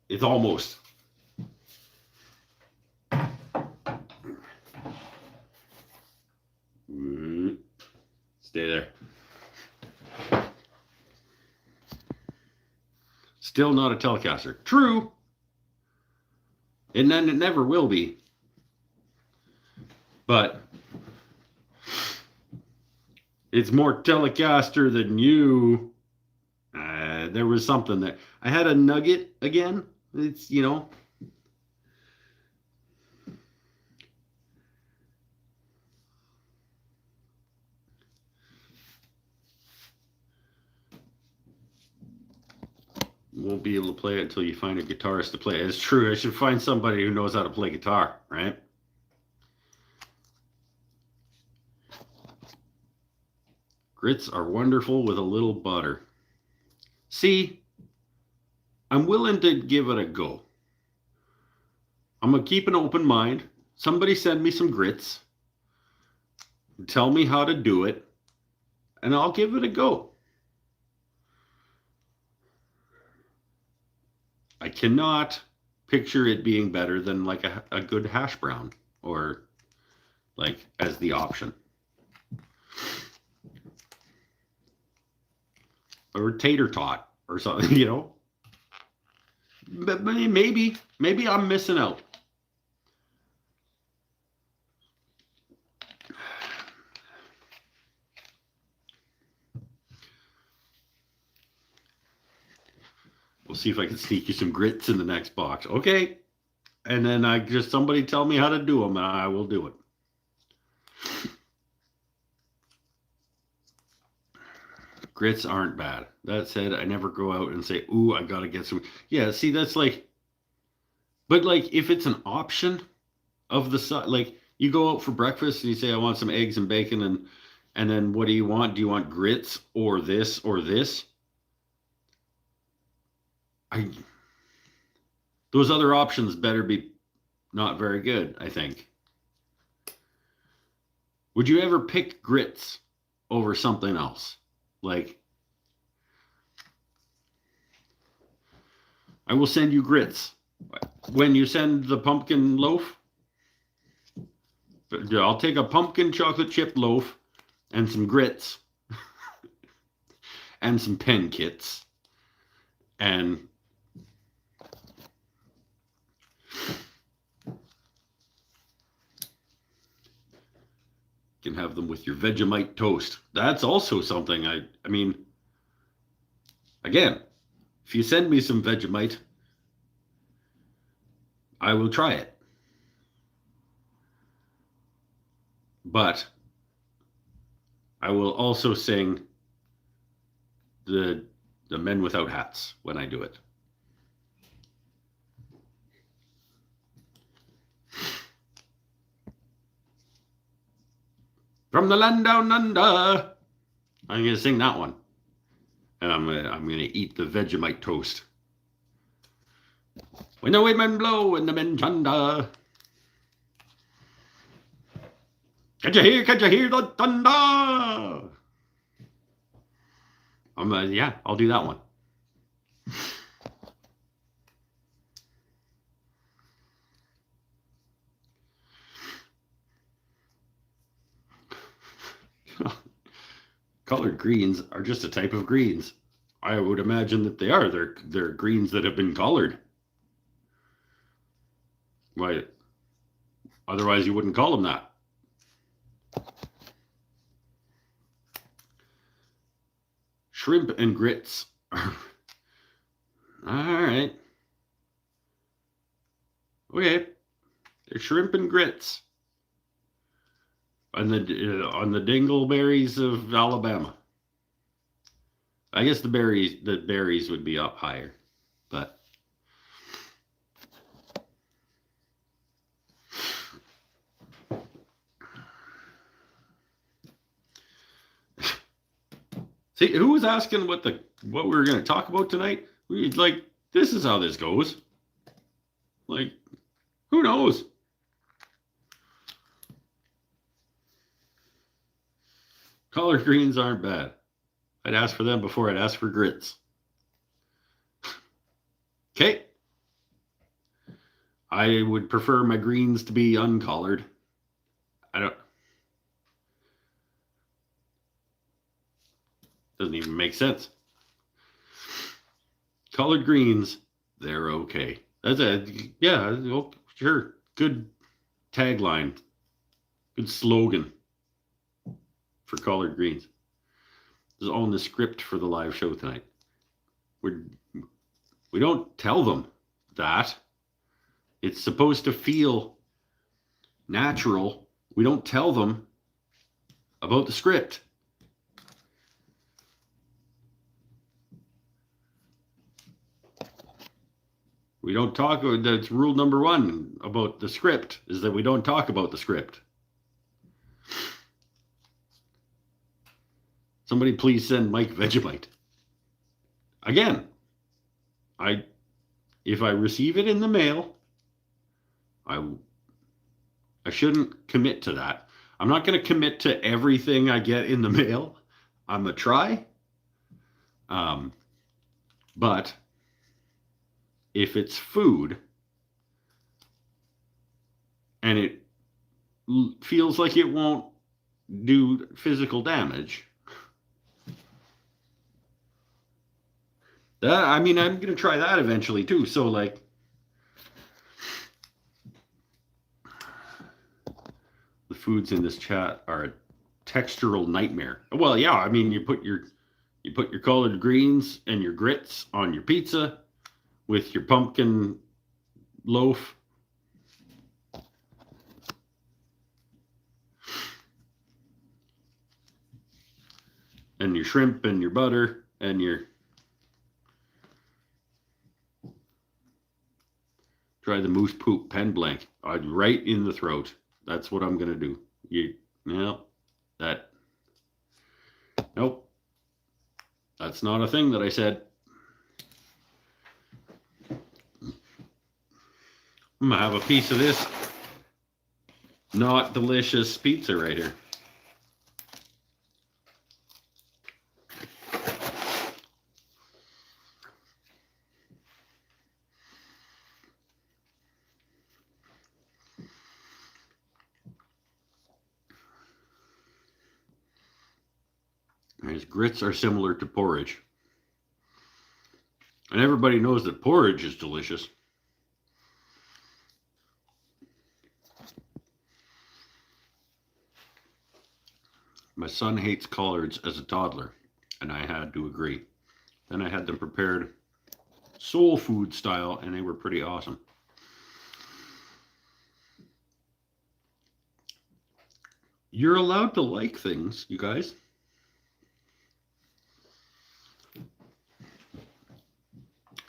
it's almost. Stay there. Still not a Telecaster. True. And then it never will be. But it's more Telecaster than you. There was something there. I had a nugget again. It's, you know. Won't be able to play it until you find a guitarist to play it. It's true. I should find somebody who knows how to play guitar, right? Grits are wonderful with a little butter. See, I'm willing to give it a go. I'm going to keep an open mind. Somebody send me some grits. Tell me how to do it. And I'll give it a go. I cannot picture it being better than like a good hash brown or like as the option. Or tater tot or something, you know. But maybe I'm missing out. We'll see if I can sneak you some grits in the next box. Okay. And then somebody tell me how to do them and I will do it. Grits aren't bad. That said, I never go out and say, ooh, I got to get some. Yeah, see, that's like, but like if it's an option of the, like you go out for breakfast and you say, I want some eggs and bacon and then what do you want? Do you want grits or this or this? Those other options better be not very good, I think. Would you ever pick grits over something else? Like, I will send you grits. When you send the pumpkin loaf, I'll take a pumpkin chocolate chip loaf and some grits and some pen kits and can have them with your Vegemite toast. That's also something I mean, again, if you send me some Vegemite, I will try it. But I will also sing the the men without hats when I do it. From the land down under. I'm gonna sing that one, and I'm gonna eat the Vegemite toast. When the women blow and the men thunder. Can't you hear the thunder? Yeah, I'll do that one. Colored greens are just a type of greens. I would imagine that they are. They're greens that have been colored. Why? Otherwise, you wouldn't call them that. Shrimp and grits. All right. Okay. They're shrimp and grits. On the dingleberries of Alabama. I guess the berries would be up higher, but see, who was asking what we were going to talk about tonight? Like, this is how this goes. Like, who knows? Collard greens aren't bad. I'd ask for them before I'd ask for grits. Okay. I would prefer my greens to be uncollared. Doesn't even make sense. Colored greens, they're okay. That's yeah, sure. Good tagline. Good slogan for collard greens. This is all in the script for the live show tonight. We don't tell them that. It's supposed to feel natural. We don't tell them about the script. We don't talk. That's rule number 1 about the script, is that we don't talk about the script. Somebody please send Mike Vegemite. Again, if I receive it in the mail, I shouldn't commit to that. I'm not going to commit to everything I get in the mail. I'm going to try. But if it's food and it feels like it won't do physical damage, I'm going to try that eventually too. So like, the foods in this chat are a textural nightmare. Well, yeah, I mean, you put your collard greens and your grits on your pizza with your pumpkin loaf. And your shrimp and your butter and your... Try the moose poop pen blank. Right in the throat. That's what I'm going to do. Nope. That's not a thing that I said. I'm going to have a piece of this not delicious pizza right here. These grits are similar to porridge. And everybody knows that porridge is delicious. My son hates collards as a toddler, and I had to agree. Then I had them prepared soul food style, and they were pretty awesome. You're allowed to like things, you guys.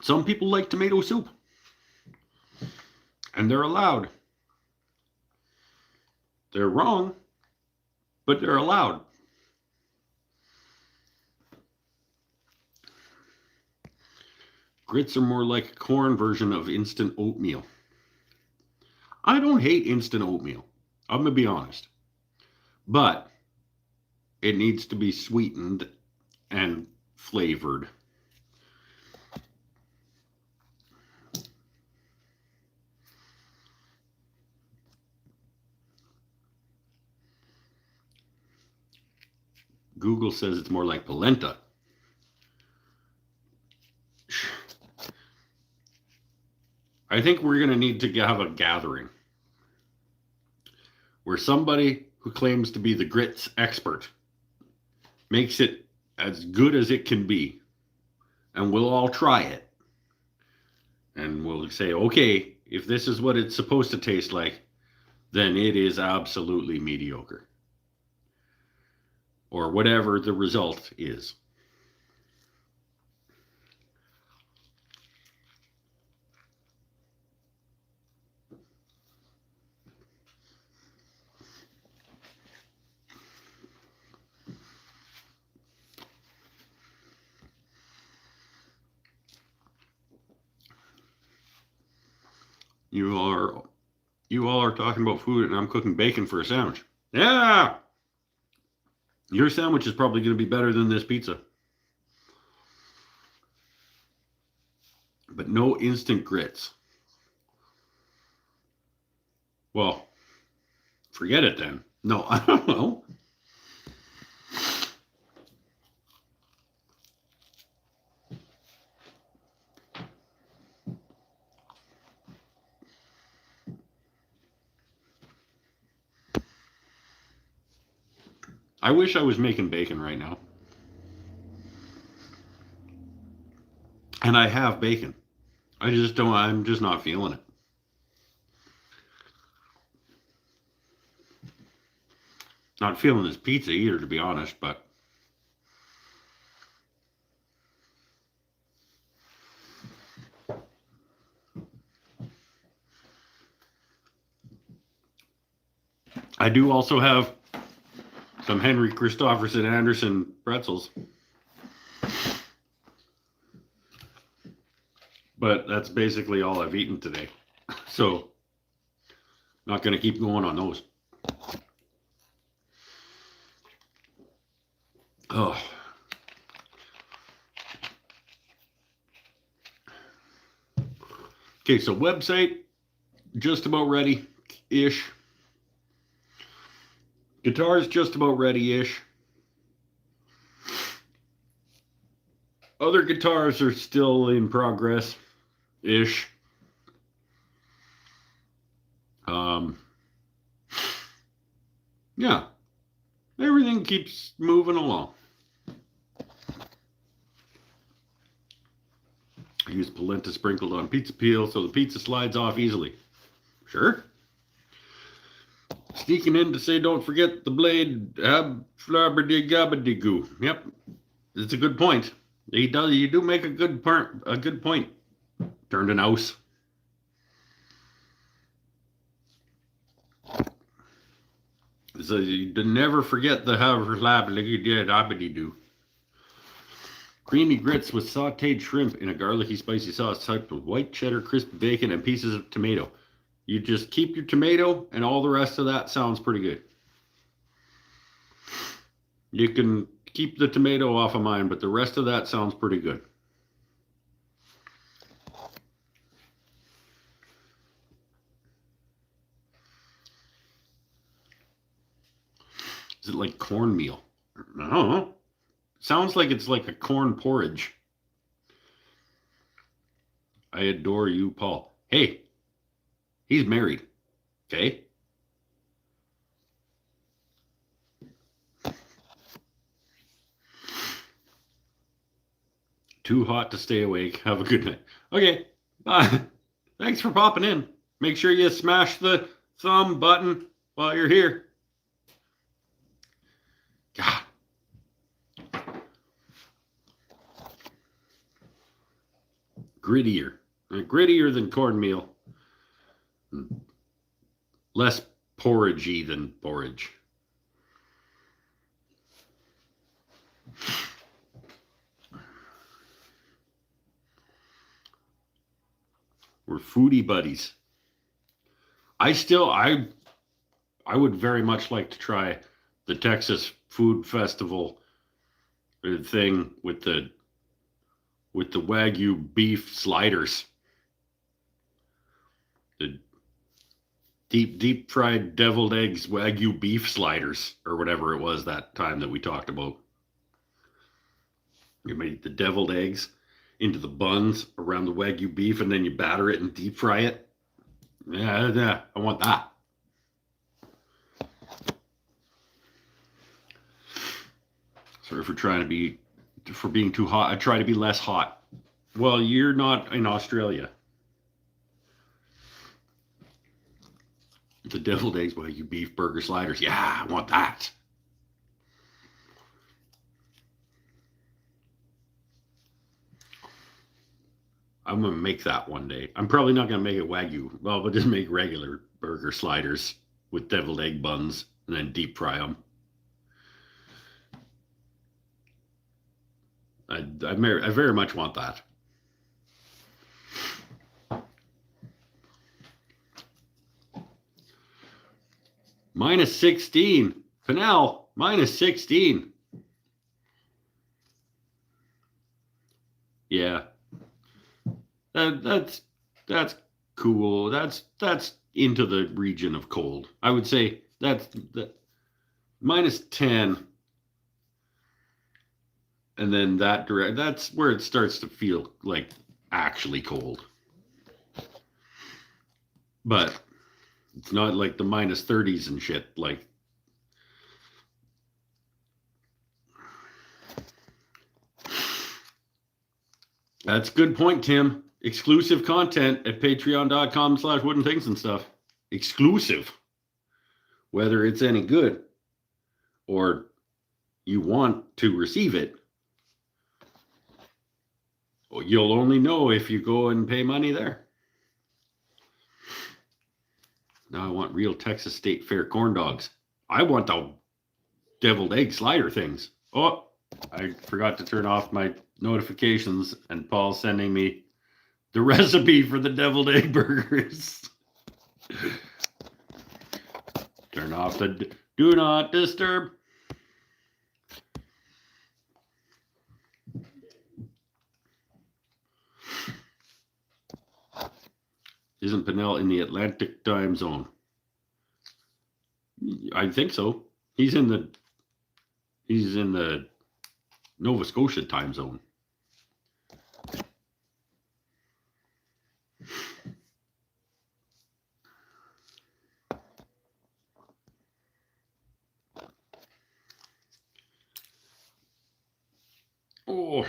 Some people like tomato soup. And they're allowed. They're wrong, but they're allowed. Grits are more like a corn version of instant oatmeal. I don't hate instant oatmeal. I'm going to be honest. But it needs to be sweetened and flavored. Google says it's more like polenta. I think we're going to need to have a gathering where somebody who claims to be the grits expert makes it as good as it can be. And we'll all try it. And we'll say, okay, if this is what it's supposed to taste like, then it is absolutely mediocre. Or whatever the result is. You all are talking about food, and I'm cooking bacon for a sandwich. Yeah! Your sandwich is probably going to be better than this pizza. But no instant grits. Well, forget it then. No, I don't know. I wish I was making bacon right now. And I have bacon. I'm just not feeling it. Not feeling this pizza either, to be honest, but I do also have some Henry Christopherson Anderson pretzels. But that's basically all I've eaten today. So, not going to keep going on those. Oh. Okay, so website, just about ready-ish. Guitar's just about ready-ish. Other guitars are still in progress-ish. Yeah, everything keeps moving along. I use polenta sprinkled on pizza peel so the pizza slides off easily. Sure. Sneaking in to say don't forget the blade, flabberdy-gabberdy-goo. Yep, it's a good point. You do make a good point. Turned an house. So you never forget the flabberdy-gabberdy-doo. Creamy grits with sauteed shrimp in a garlicky spicy sauce topped with white cheddar crisp bacon and pieces of tomato. You just keep your tomato and all the rest of that sounds pretty good. You can keep the tomato off of mine, but the rest of that sounds pretty good. Is it like cornmeal? I don't know. Sounds like it's like a corn porridge. I adore you, Paul. Hey, he's married. Okay? Too hot to stay awake. Have a good night. Okay, bye. Thanks for popping in. Make sure you smash the thumb button while you're here. God. Grittier. Grittier than cornmeal. Less porridgey than porridge. We're foodie buddies. I would very much like to try the Texas Food Festival thing with the Wagyu beef sliders. The deep fried deviled eggs Wagyu beef sliders, or whatever it was that time that we talked about. You made the deviled eggs into the buns around the Wagyu beef, and then you batter it and deep fry it. Yeah, I want that. Sorry for being too hot. I try to be less hot. Well, you're not in Australia. The deviled eggs Wagyu beef burger sliders. Yeah, I want that. I'm going to make that one day. I'm probably not going to make it Wagyu. Well, we'll just make regular burger sliders with deviled egg buns and then deep fry them. I very much want that. Minus 16. Pinnell, minus 16. Yeah. That's cool. That's into the region of cold. I would say that's minus 10. And then that's where it starts to feel like actually cold. But it's not like the minus 30s and shit. Like, that's a good point, Tim. Exclusive content at patreon.com/woodenthings and stuff. Exclusive. Whether it's any good or you want to receive it, you'll only know if you go and pay money there. Now I want real Texas State Fair corn dogs. I want the deviled egg slider things. Oh, I forgot to turn off my notifications, and Paul's sending me the recipe for the deviled egg burgers. Turn off the do not disturb. Isn't Pinnell in the Atlantic time zone? I think so. He's in the Nova Scotia time zone. Oh.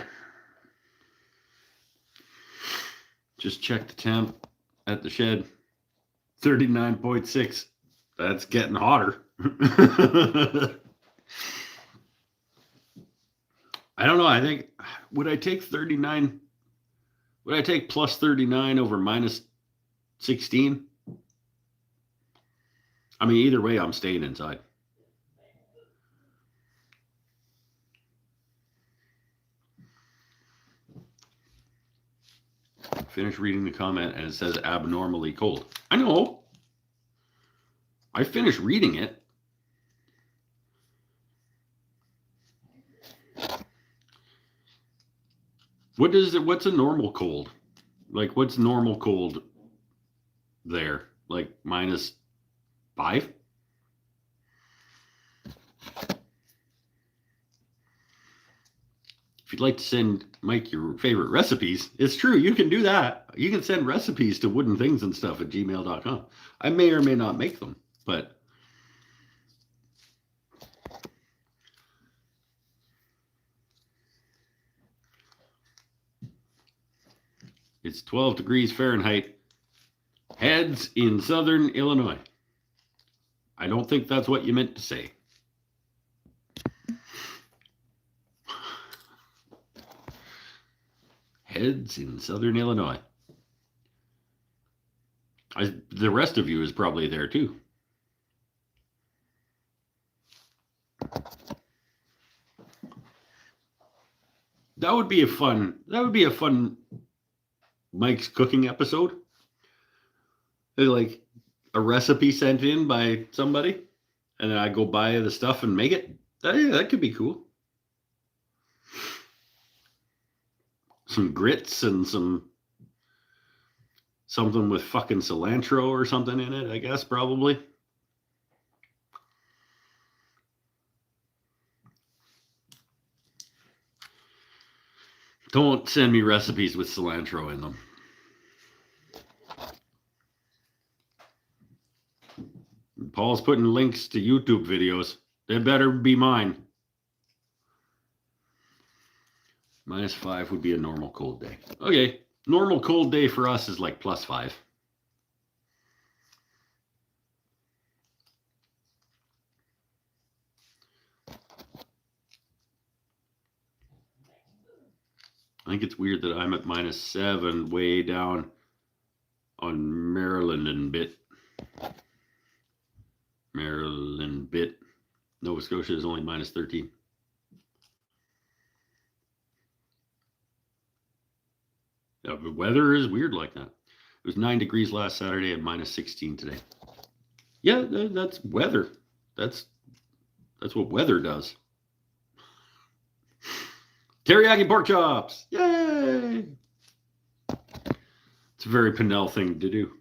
Just check the temp at the shed. 39.6. That's getting hotter. I don't know. I think, would I take 39? Would I take plus 39 over minus 16? I mean, either way, I'm staying inside. Finish reading the comment and it says abnormally cold. I know. I finished reading it. What's a normal cold? Like, what's normal cold there? Like minus 5? If you'd like to send Mike your favorite recipes, it's true. You can do that. You can send recipes to woodenthingsandstuff@gmail.com. I may or may not make them, but it's 12 degrees Fahrenheit. Heads in southern Illinois. I don't think that's what you meant to say. Heads in Southern Illinois. The rest of you is probably there too. That would be a fun Mike's cooking episode. Like a recipe sent in by somebody, and then I go buy the stuff and make it. That could be cool. Some grits and something with fucking cilantro or something in it, I guess, probably. Don't send me recipes with cilantro in them. Paul's putting links to YouTube videos. They better be mine. -5 would be a normal cold day. Okay, normal cold day for us is like +5. I think it's weird that I'm at -7 way down on Maryland and bit. Nova Scotia is only -13. Yeah, the weather is weird like that. It was 9 degrees last Saturday and -16 today. Yeah, that's weather. That's what weather does. Teriyaki pork chops! Yay! It's a very Pinnell thing to do.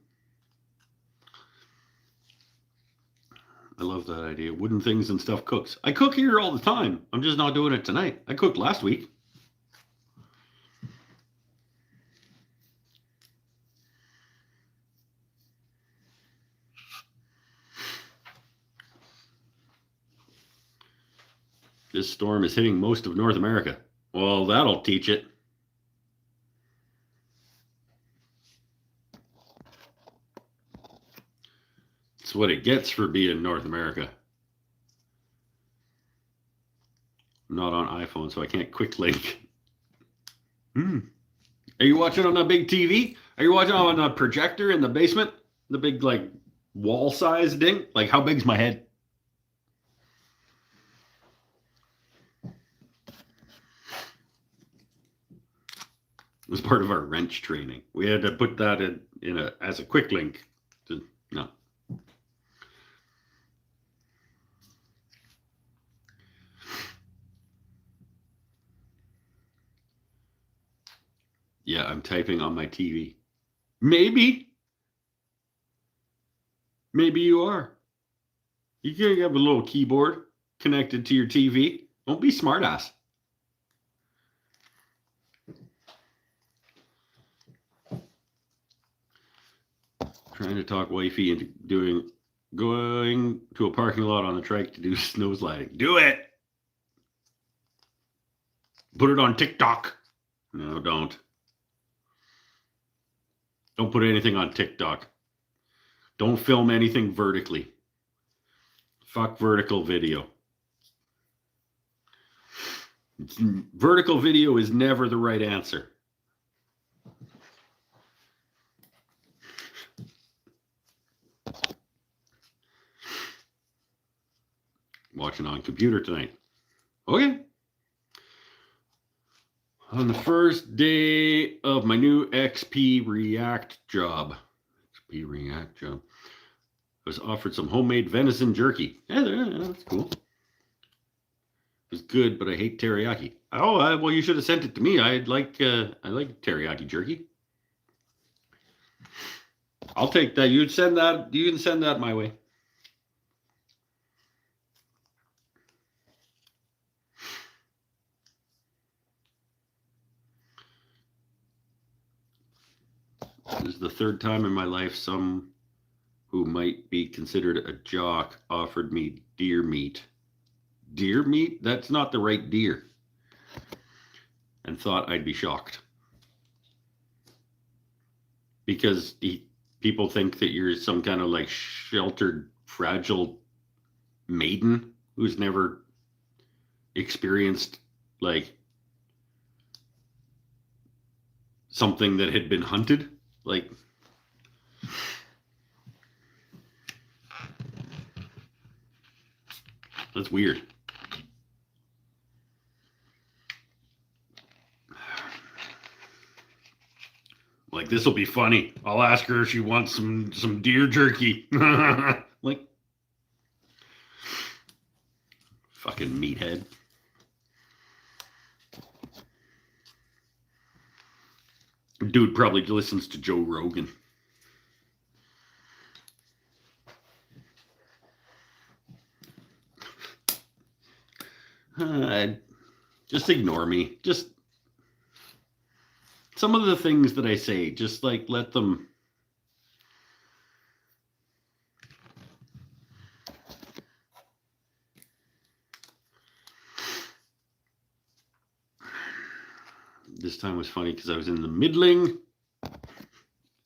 I love that idea. Wooden things and stuff cooks. I cook here all the time. I'm just not doing it tonight. I cooked last week. This storm is hitting most of North America. Well, that'll teach it. It's what it gets for being North America. I'm not on iPhone, so I can't quick link. Are you watching on a big TV? Are you watching on a projector in the basement? The big, like, wall-sized thing? Like, how big's my head? It was part of our wrench training. We had to put that in as a quick link. No. Yeah, I'm typing on my TV. Maybe you are. You can have a little keyboard connected to your TV. Don't be smartass. Trying to talk wifey into going to a parking lot on the trike to do snow sliding. Do it. Put it on TikTok. No, don't. Don't put anything on TikTok. Don't film anything vertically. Fuck vertical video. Vertical video is never the right answer. Watching on computer tonight. Okay. On the first day of my new XP React job, I was offered some homemade venison jerky. Yeah, that's cool. It was good, but I hate teriyaki. Oh, well, you should have sent it to me. I like teriyaki jerky. I'll take that. You can send that my way. This is the third time in my life some who might be considered a jock offered me deer meat. Deer meat? That's not the right deer. And thought I'd be shocked. Because people think that you're some kind of like sheltered, fragile maiden who's never experienced like something that had been hunted. Like, that's weird. Like, this will be funny. I'll ask her if she wants some deer jerky. Like, fucking meathead. Dude probably listens to Joe Rogan. Just ignore me. Just some of the things that I say, just like let them. This time was funny because I was in the middling.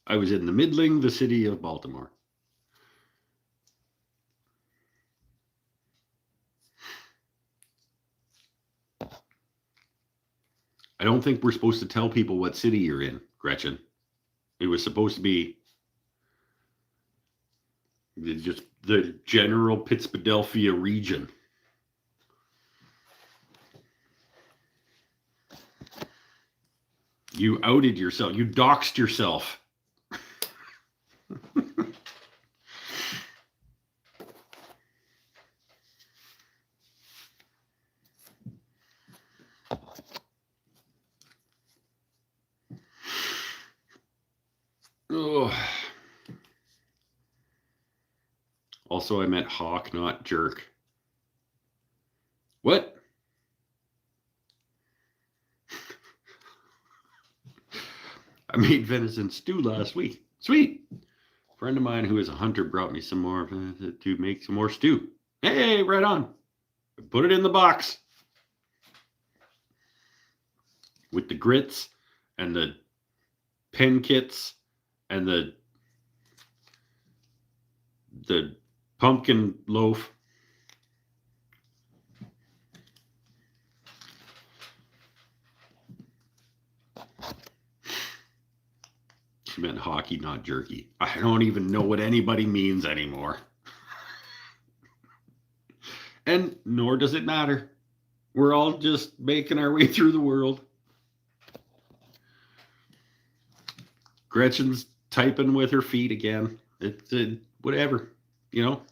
The city of Baltimore. I don't think we're supposed to tell people what city you're in, Gretchen. It was supposed to be just the general Pittsburgh region. You outed yourself. You doxed yourself. Oh. Also, I meant hawk, not jerk. What? I made venison stew last week. Sweet. A friend of mine who is a hunter brought me some more to make some more stew. Hey, right on. Put it in the box. With the grits and the pen kits and the pumpkin loaf. She meant hockey, not jerky. I don't even know what anybody means anymore. And nor does it matter. We're all just making our way through the world. Gretchen's typing with her feet again. It's whatever, you know.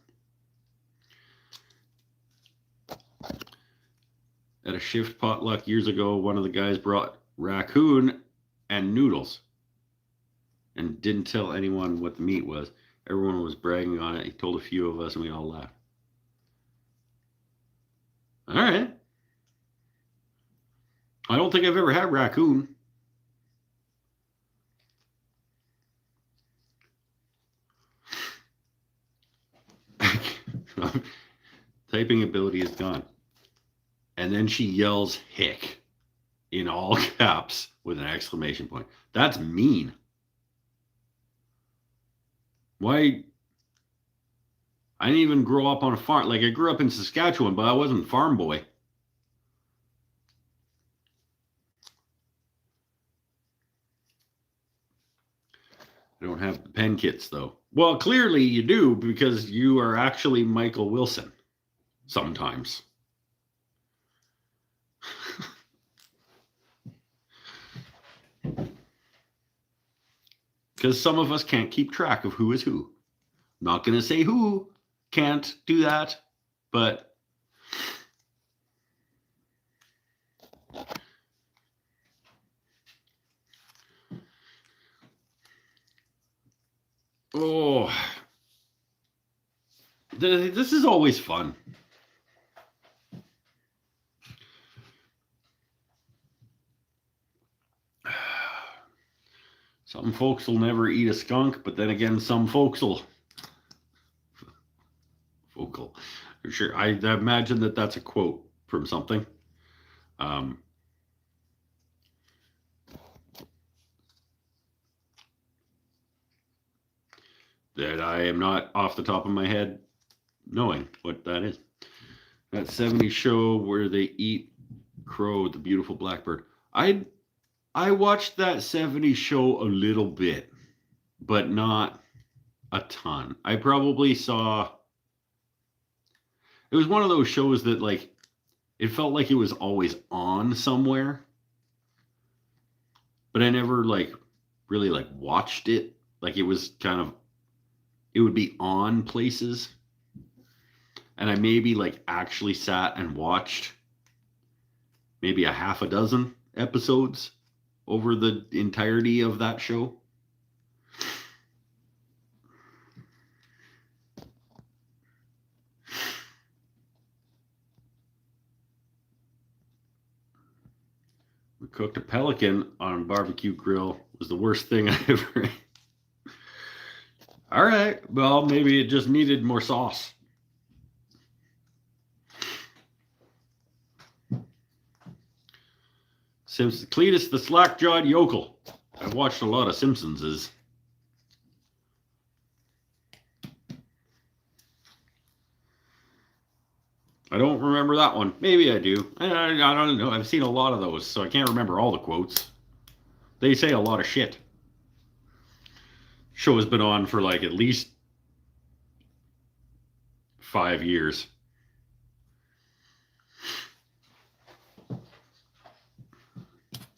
At a shift potluck years ago, one of the guys brought raccoon and noodles and didn't tell anyone what the meat was. Everyone was bragging on it. He told a few of us and we all laughed. All right. I don't think I've ever had raccoon. Typing ability is gone. And then she yells hick in all caps with an exclamation point. That's mean. Why? I didn't even grow up on a farm. Like, I grew up in Saskatchewan, but I wasn't a farm boy. I don't have the pen kits, though. Well, clearly you do, because you are actually Michael Wilson sometimes. Because some of us can't keep track of who is who. Not going to say who can't do that, but oh, this is always fun. Some folks will never eat a skunk, but then again, some folks will. Vocal. Sure, I imagine that that's a quote from something. That I am not off the top of my head knowing what that is. That 70s show where they eat Crow, the beautiful blackbird. I I watched that 70s show a little bit, but not a ton. I probably saw. It was one of those shows that, like, it felt like it was always on somewhere, but I never, like, really, like, watched it. Like, it was kind of, it would be on places, and I maybe, like, actually sat and watched maybe a half a dozen episodes over the entirety of that show. We cooked a pelican on a barbecue grill. It was the worst thing I ever ate. All right, well, maybe it just needed more sauce. Simpsons. Cletus the slack-jawed yokel. I've watched a lot of Simpsons. I don't remember that one. Maybe I do. I don't know. I've seen a lot of those, so I can't remember all the quotes. They say a lot of shit. Show has been on for like at least 5 years.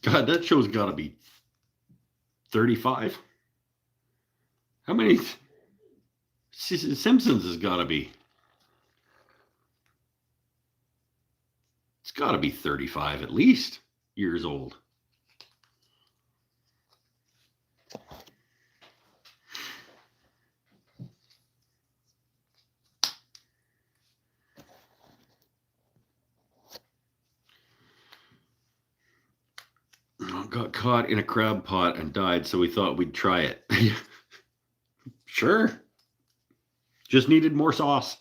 God, that show's got to be 35. How many? Simpsons has got to be. It's got to be 35 at least years old. Got caught in a crab pot and died, so we thought we'd try it. Sure. Just needed more sauce.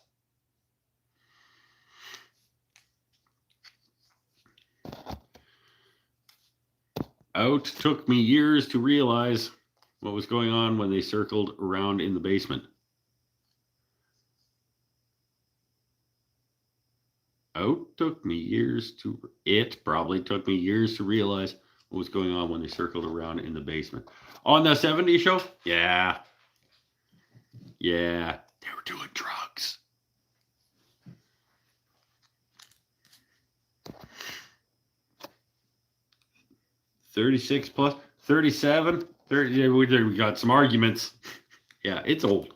Out took me years to realize what was going on when they circled around in the basement. It probably took me years to realize what was going on when they circled around in the basement. On the 70s show? Yeah. Yeah. They were doing drugs. $36 plus 37. 30, we got some arguments. Yeah, it's old.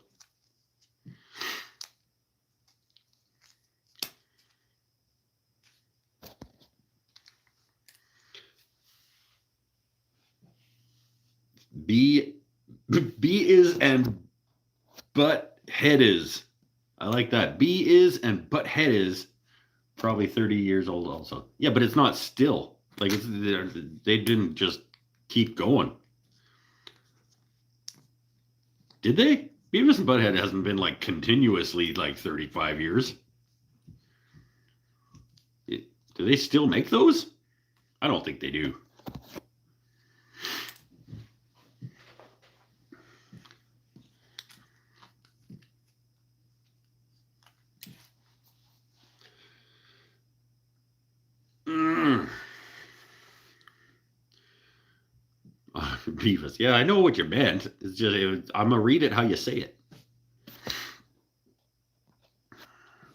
B is and but head is. I like that. B is and but head is probably 30 years old also. Yeah, but it's not still. Like they didn't just keep going. Did they? Beavis and Butthead hasn't been like continuously like 35 years. Do they still make those? I don't think they do. Beavis. Yeah, I know what you meant. It's just I'm gonna read it how you say it.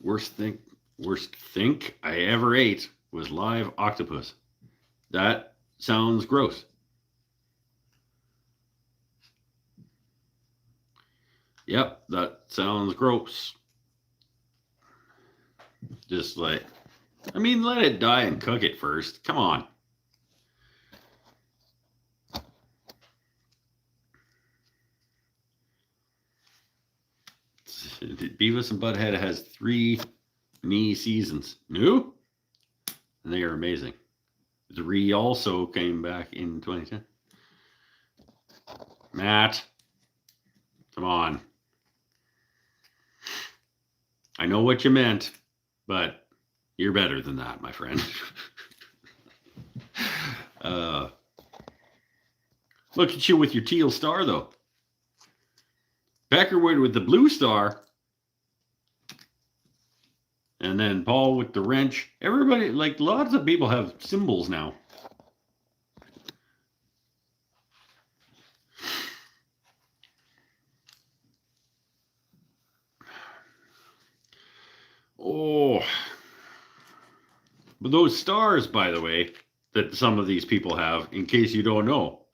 Worst think I ever ate was live octopus. That sounds gross. Yep, that sounds gross. Just like, I mean, let it die and cook it first. Come on. Beavis and Butthead has 3 knee seasons. New? And they are amazing. 3 also came back in 2010. Matt, come on. I know what you meant, but you're better than that, my friend. Look at you with your teal star, though. Peckerwood with the blue star. And then Paul with the wrench. Everybody, like lots of people have symbols now. Those stars, by the way, that some of these people have, in case you don't know,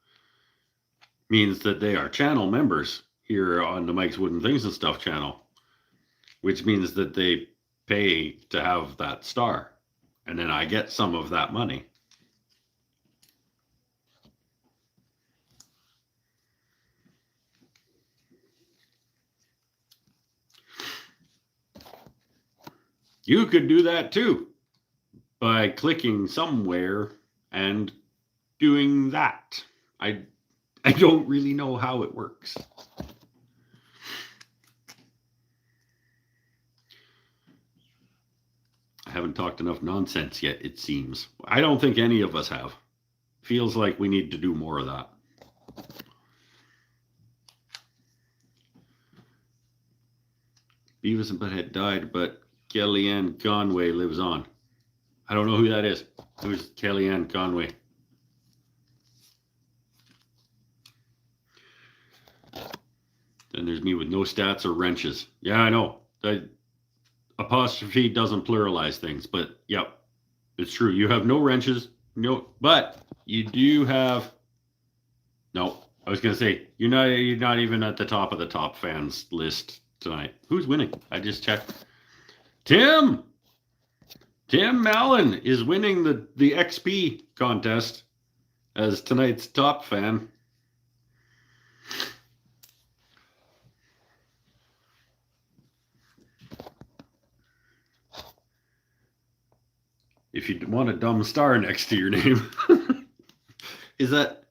means that they are channel members here on the Mike's Wooden Things and Stuff channel, which means that they pay to have that star. And then I get some of that money. You could do that too by clicking somewhere and doing that. I don't really know how it works. I haven't talked enough nonsense yet, it seems. I don't think any of us have. Feels like we need to do more of that. Beavis and Butthead died, but Kellyanne Conway lives on. I don't know who that is. Who's Kellyanne Conway? Then there's me with no stats or wrenches. Yeah, I know. The apostrophe doesn't pluralize things, but yep, it's true. You have no wrenches, no, but you do have. No, I was gonna say you're not even at the top of the top fans list tonight. Who's winning? I just checked. Tim Mallon is winning the XP contest as tonight's top fan. If you want a dumb star next to your name. Is that...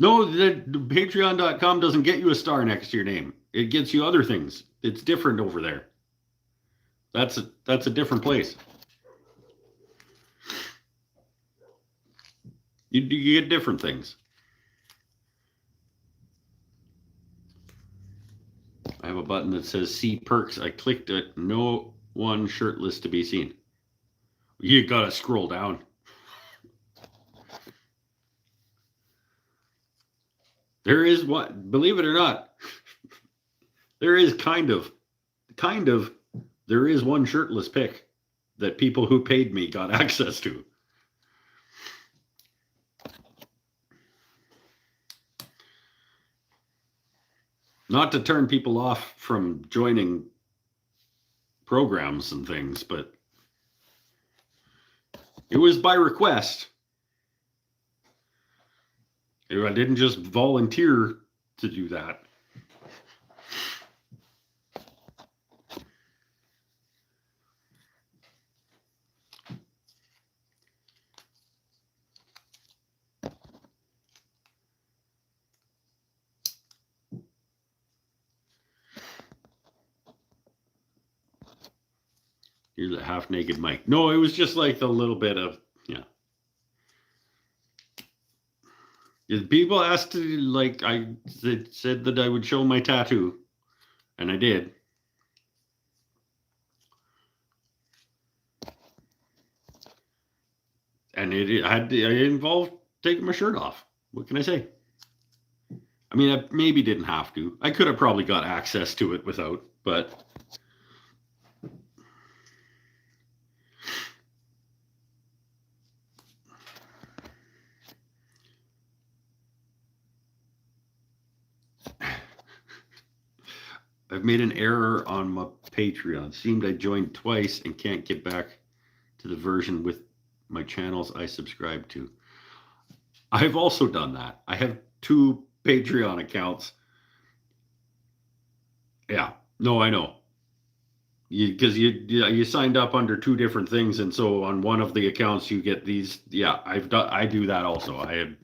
No, the patreon.com doesn't get you a star next to your name. It gets you other things. It's different over there. That's a different place. You get different things. I have a button that says see perks. I clicked it. No one shirtless to be seen. You gotta scroll down. There is one, believe it or not, there is kind of, there is one shirtless pic that people who paid me got access to. Not to turn people off from joining programs and things, but it was by request. I didn't just volunteer to do that. Here's a half-naked Mike. No, it was just like the little bit of, yeah. People asked to, like, I said that I would show my tattoo, and I did. And it involved taking my shirt off. What can I say? I mean, I maybe didn't have to. I could have probably got access to it without, but... I've made an error on my Patreon. Seemed I joined twice and can't get back to the version with my channels I subscribe to. I've also done that. I have 2 Patreon accounts. Yeah, no, I know. Because you signed up under 2 different things, and so on one of the accounts you get these. Yeah, I do that also. I have.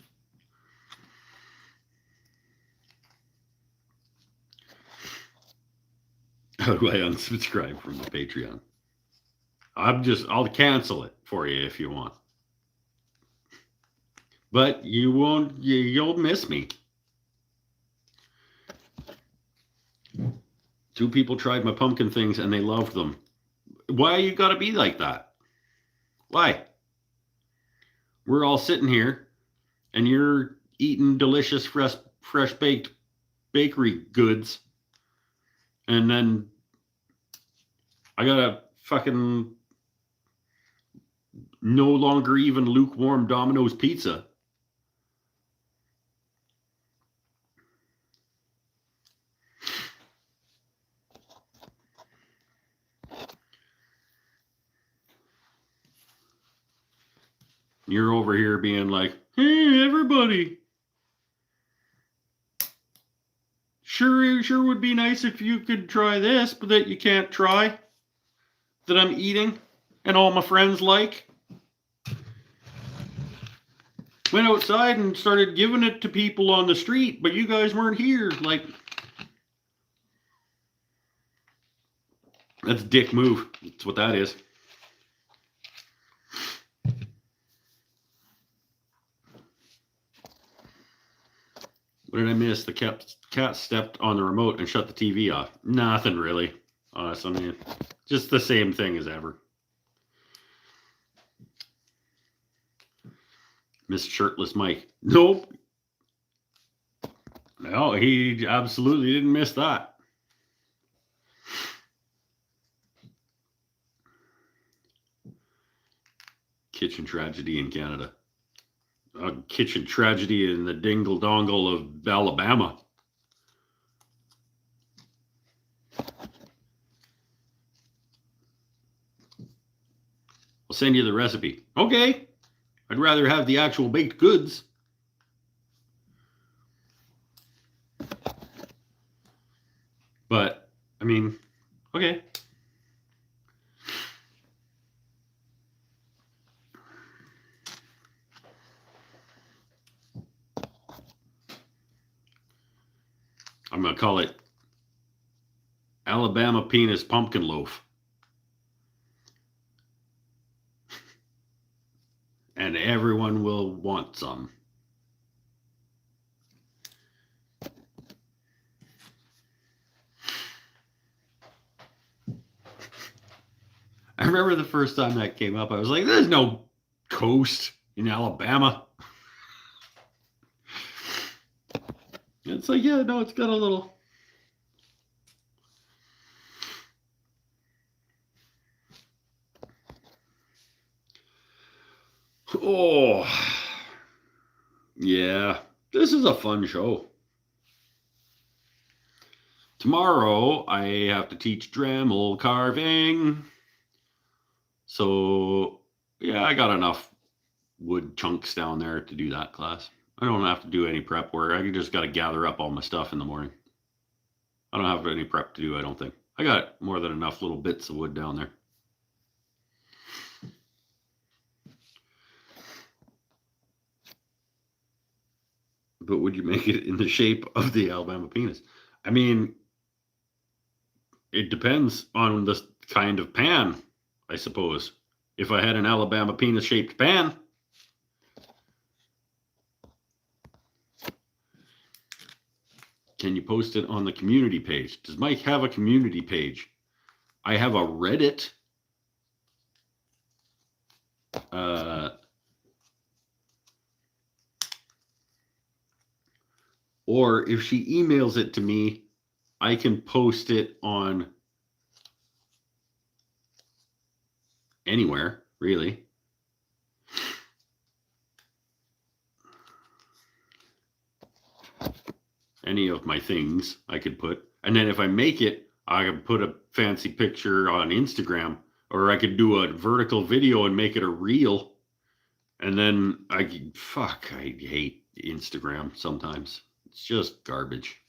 How do I unsubscribe from the Patreon? I'll cancel it for you if you want. But you won't, you'll miss me. 2 people tried my pumpkin things and they loved them. Why you gotta be like that? Why? We're all sitting here and you're eating delicious fresh baked bakery goods. And then I gotta fucking No longer even lukewarm Domino's pizza. You're over here being like, hey, everybody. Sure would be nice if you could try this, but that you can't try. That I'm eating and all my friends like. Went outside and started giving it to people on the street, but you guys weren't here. Like, that's a dick move. That's what that is. What did I miss? The cat stepped on the remote and shut the TV off. Nothing really. Honestly, I mean, just the same thing as ever. Miss Shirtless Mike. Nope. No, he absolutely didn't miss that. Kitchen tragedy in Canada. A kitchen tragedy in the dingle dongle of Alabama. I'll send you the recipe. Okay. I'd rather have the actual baked goods. But, I mean, okay. I'm going to call it Alabama Penis Pumpkin Loaf. And everyone will want some. I remember the first time that came up, I was like, there's no coast in Alabama. It's like, yeah, no, it's got a little. Oh, yeah, this is a fun show. Tomorrow, I have to teach Dremel carving. So, yeah, I got enough wood chunks down there to do that class. I don't have to do any prep work. I just got to gather up all my stuff in the morning. I don't have any prep to do, I don't think. I got more than enough little bits of wood down there. But would you make it in the shape of the Alabama penis? I mean, it depends on the kind of pan, I suppose. If I had an Alabama penis shaped pan, can you post it on the community page? Does Mike have a community page? I have a Reddit. Or if she emails it to me, I can post it on anywhere, really. Any of my things I could put. And then if I make it, I could put a fancy picture on Instagram, or I could do a vertical video and make it a reel. And then I hate Instagram sometimes. It's just garbage.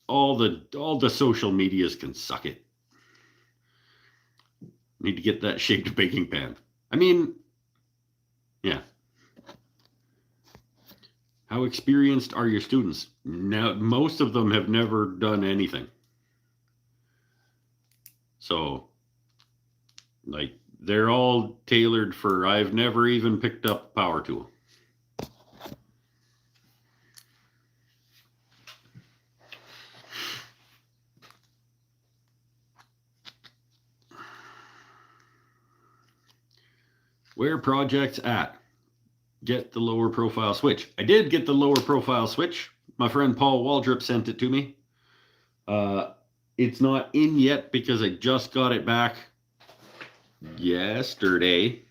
All the social medias can suck it. Need to get that shaped baking pan. I mean, yeah. How experienced are your students? Now, most of them have never done anything. So, like, they're all tailored for, I've never even picked up a power tool. Where projects at? Get the lower profile switch. I did get the lower profile switch. My friend Paul Waldrop sent it to me. It's not in yet because I just got it back yesterday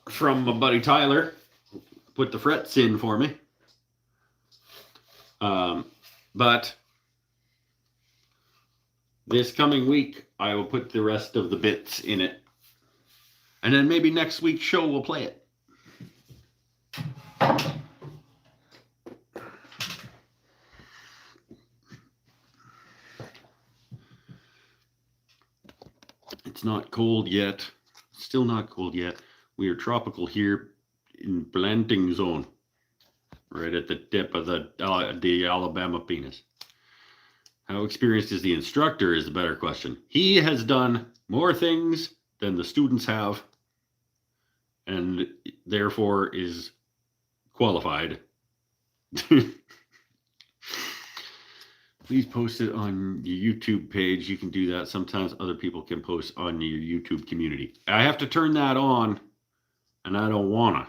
from my buddy Tyler. Put the frets in for me. But this coming week, I will put the rest of the bits in it. And then maybe next week's show we'll play it. It's not cold yet. Still not cold yet. We are tropical here in planting zone. Right at the tip of the Alabama penis. How experienced is the instructor is the better question. He has done more things than the students have, and therefore is qualified. Please post it on your YouTube page. You can do that. Sometimes other people can post on your YouTube community. I have to turn that on, and I don't wanna.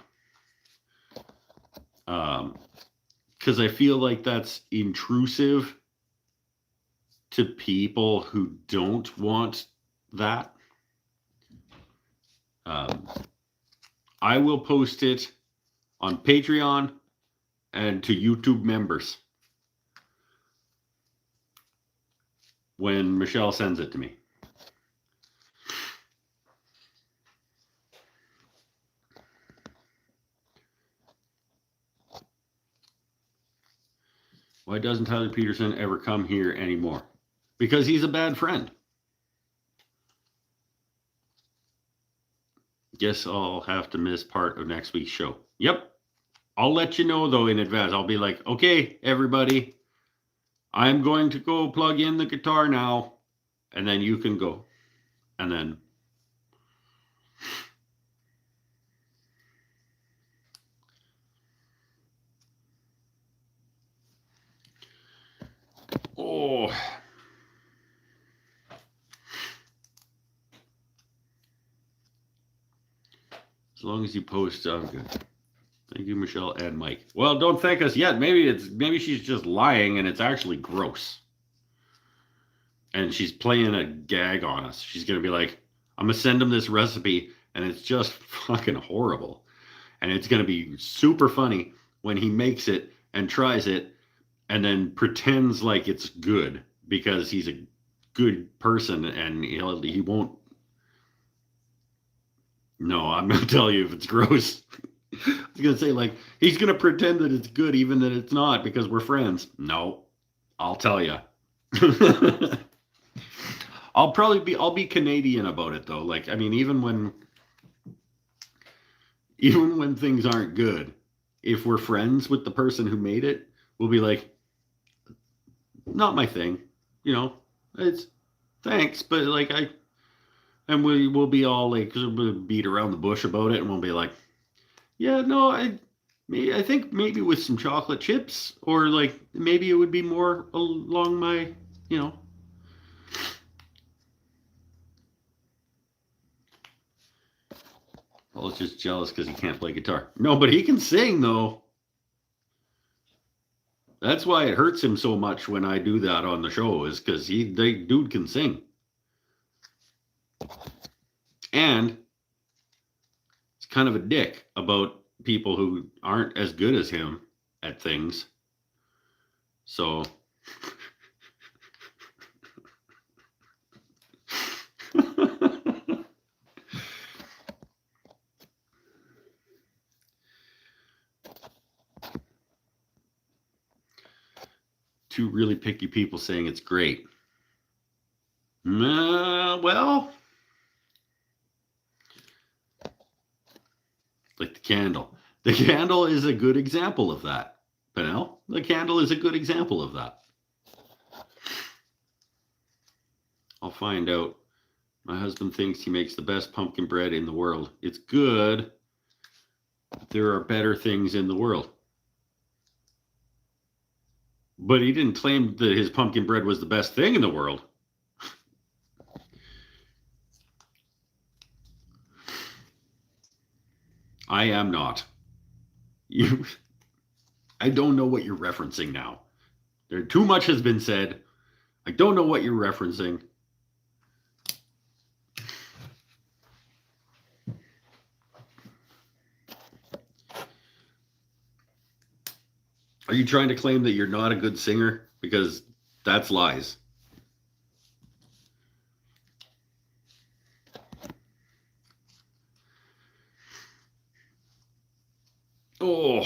Because I feel like that's intrusive to people who don't want that. I will post it on Patreon and to YouTube members when Michelle sends it to me. Why doesn't Tyler Peterson ever come here anymore? Because he's a bad friend. Guess I'll have to miss part of next week's show. Yep. I'll let you know, though, in advance. I'll be like, okay, everybody, I'm going to go plug in the guitar now, and then you can go. And then... Oh... As long as you post, I'm good. Thank you, Michelle and Mike. Well, don't thank us yet. Maybe she's just lying and it's actually gross. And she's playing a gag on us. She's gonna be like, I'm gonna send him this recipe and it's just fucking horrible. And it's gonna be super funny when he makes it and tries it and then pretends like it's good because he's a good person and he won't. No, I'm going to tell you if it's gross. I was going to say, like, he's going to pretend that it's good even that it's not because we're friends. No, I'll tell you. I'll be Canadian about it though. Like, I mean, even when things aren't good, if we're friends with the person who made it, we'll be like, not my thing, you know, it's thanks, but like and we'll be all like, we'll beat around the bush about it, and we'll be like, yeah, no, I think maybe with some chocolate chips, or like maybe it would be more along my, you know. Well, it's just jealous because he can't play guitar. No, but he can sing though. That's why it hurts him so much when I do that on the show, is because dude can sing. And it's kind of a dick about people who aren't as good as him at things. So two really picky people saying it's great. Well, like the candle. The candle is a good example of that. Penel, the candle is a good example of that. I'll find out. My husband thinks he makes the best pumpkin bread in the world. It's good, but there are better things in the world. But he didn't claim that his pumpkin bread was the best thing in the world. I am not. I don't know what you're referencing now. Too much has been said. I don't know what you're referencing. Are you trying to claim that you're not a good singer? Because that's lies. Oh,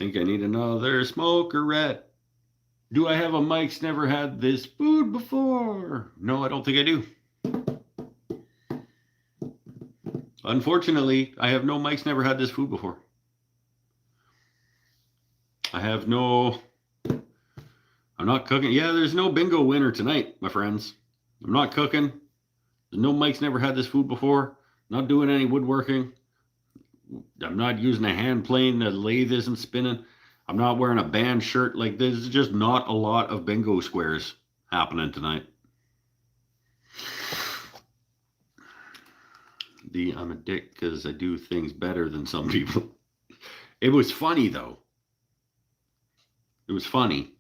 think I need another smokerette. Do I have a Mike's never had this food before? No, I don't think I do. Unfortunately, I have no Mike's never had this food before. I'm not cooking. Yeah, there's no bingo winner tonight, my friends. I'm not cooking. There's no Mike's never had this food before. Not doing any woodworking. I'm not using a hand plane. The lathe isn't spinning. I'm not wearing a band shirt. Like, there's just not a lot of bingo squares happening tonight. I'm a dick because I do things better than some people. It was funny, though. It was funny.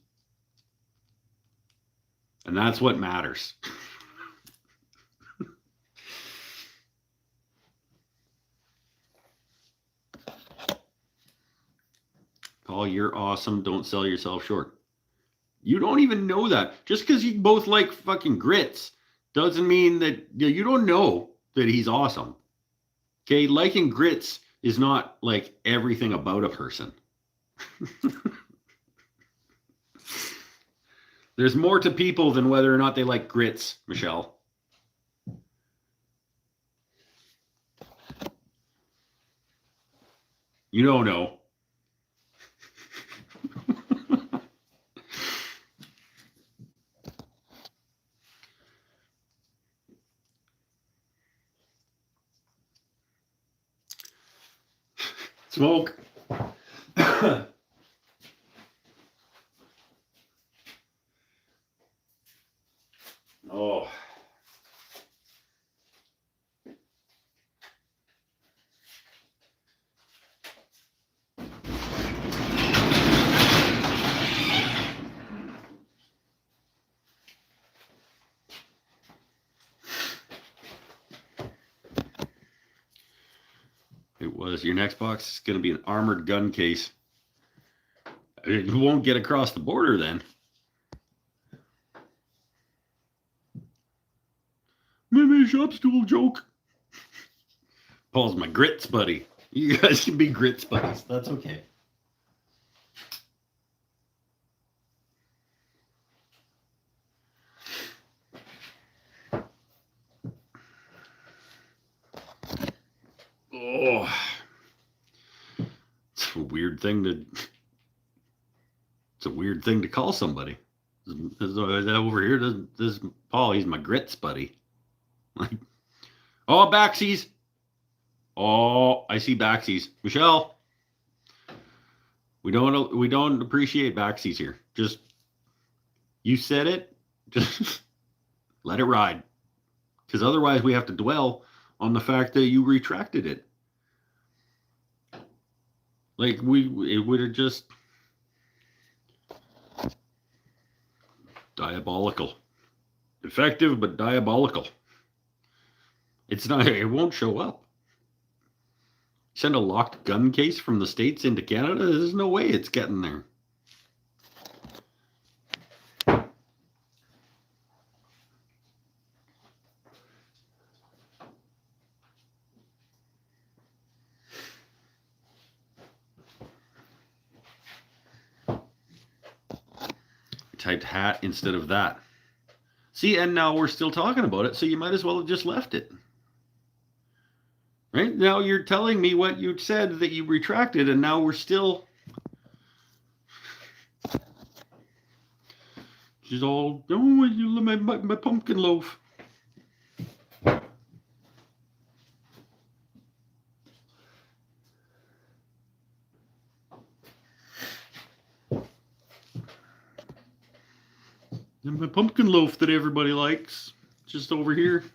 And that's what matters. Paul, you're awesome. Don't sell yourself short. You don't even know that. Just because you both like fucking grits doesn't mean that you don't know that he's awesome. Okay, liking grits is not like everything about a person. There's more to people than whether or not they like grits, Michelle. You don't know. Smoke. Oh. It was. Your next box is going to be an armored gun case. It won't get across the border then. Maybe a shop stool joke. Paul's my grits buddy. You guys can be grits buddies. That's okay. Oh, it's a weird thing to call somebody. Over here, this Paul, he's my grits buddy. Like, oh, backsies. Oh, I see backsies. Michelle, we don't appreciate backsies here. Just, you said it, just let it ride. Because otherwise we have to dwell on the fact that you retracted it. Like, it would have just diabolical. Effective, but diabolical. It's not, it won't show up. Send a locked gun case from the States into Canada? There's no way it's getting there. Typed hat instead of that. See, and now we're still talking about it, so you might as well have just left it. Right? Now you're telling me what you said that you retracted, and now we're still... She's all, oh, my pumpkin loaf. And my pumpkin loaf that everybody likes, just over here.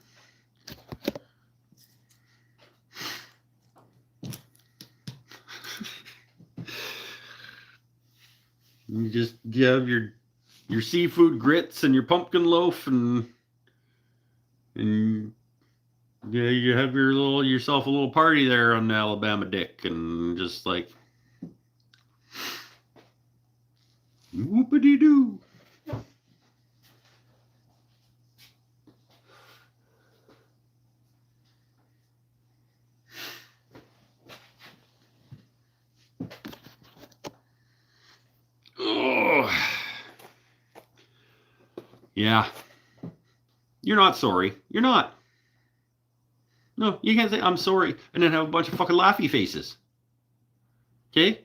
You have your seafood grits and your pumpkin loaf and Yeah, you have yourself a little party there on Alabama Dick, and just like whoopity doo. Oh, yeah. You're not sorry. You're not. No, you can't say I'm sorry and then have a bunch of fucking laughy faces. Okay?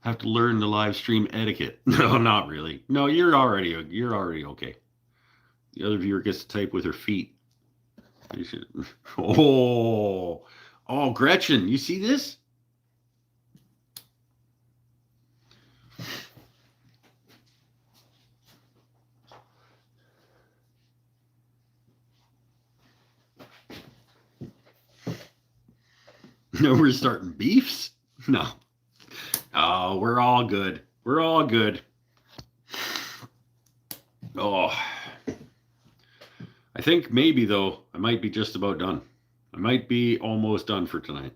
Have to learn the live stream etiquette. No, not really. No, you're already okay. The other viewer gets to type with her feet. You should. Oh, oh, Gretchen, you see this? No, we're starting beefs. No. Oh, we're all good. We're all good. Oh, I think maybe though I might be just about done. I might be almost done for tonight.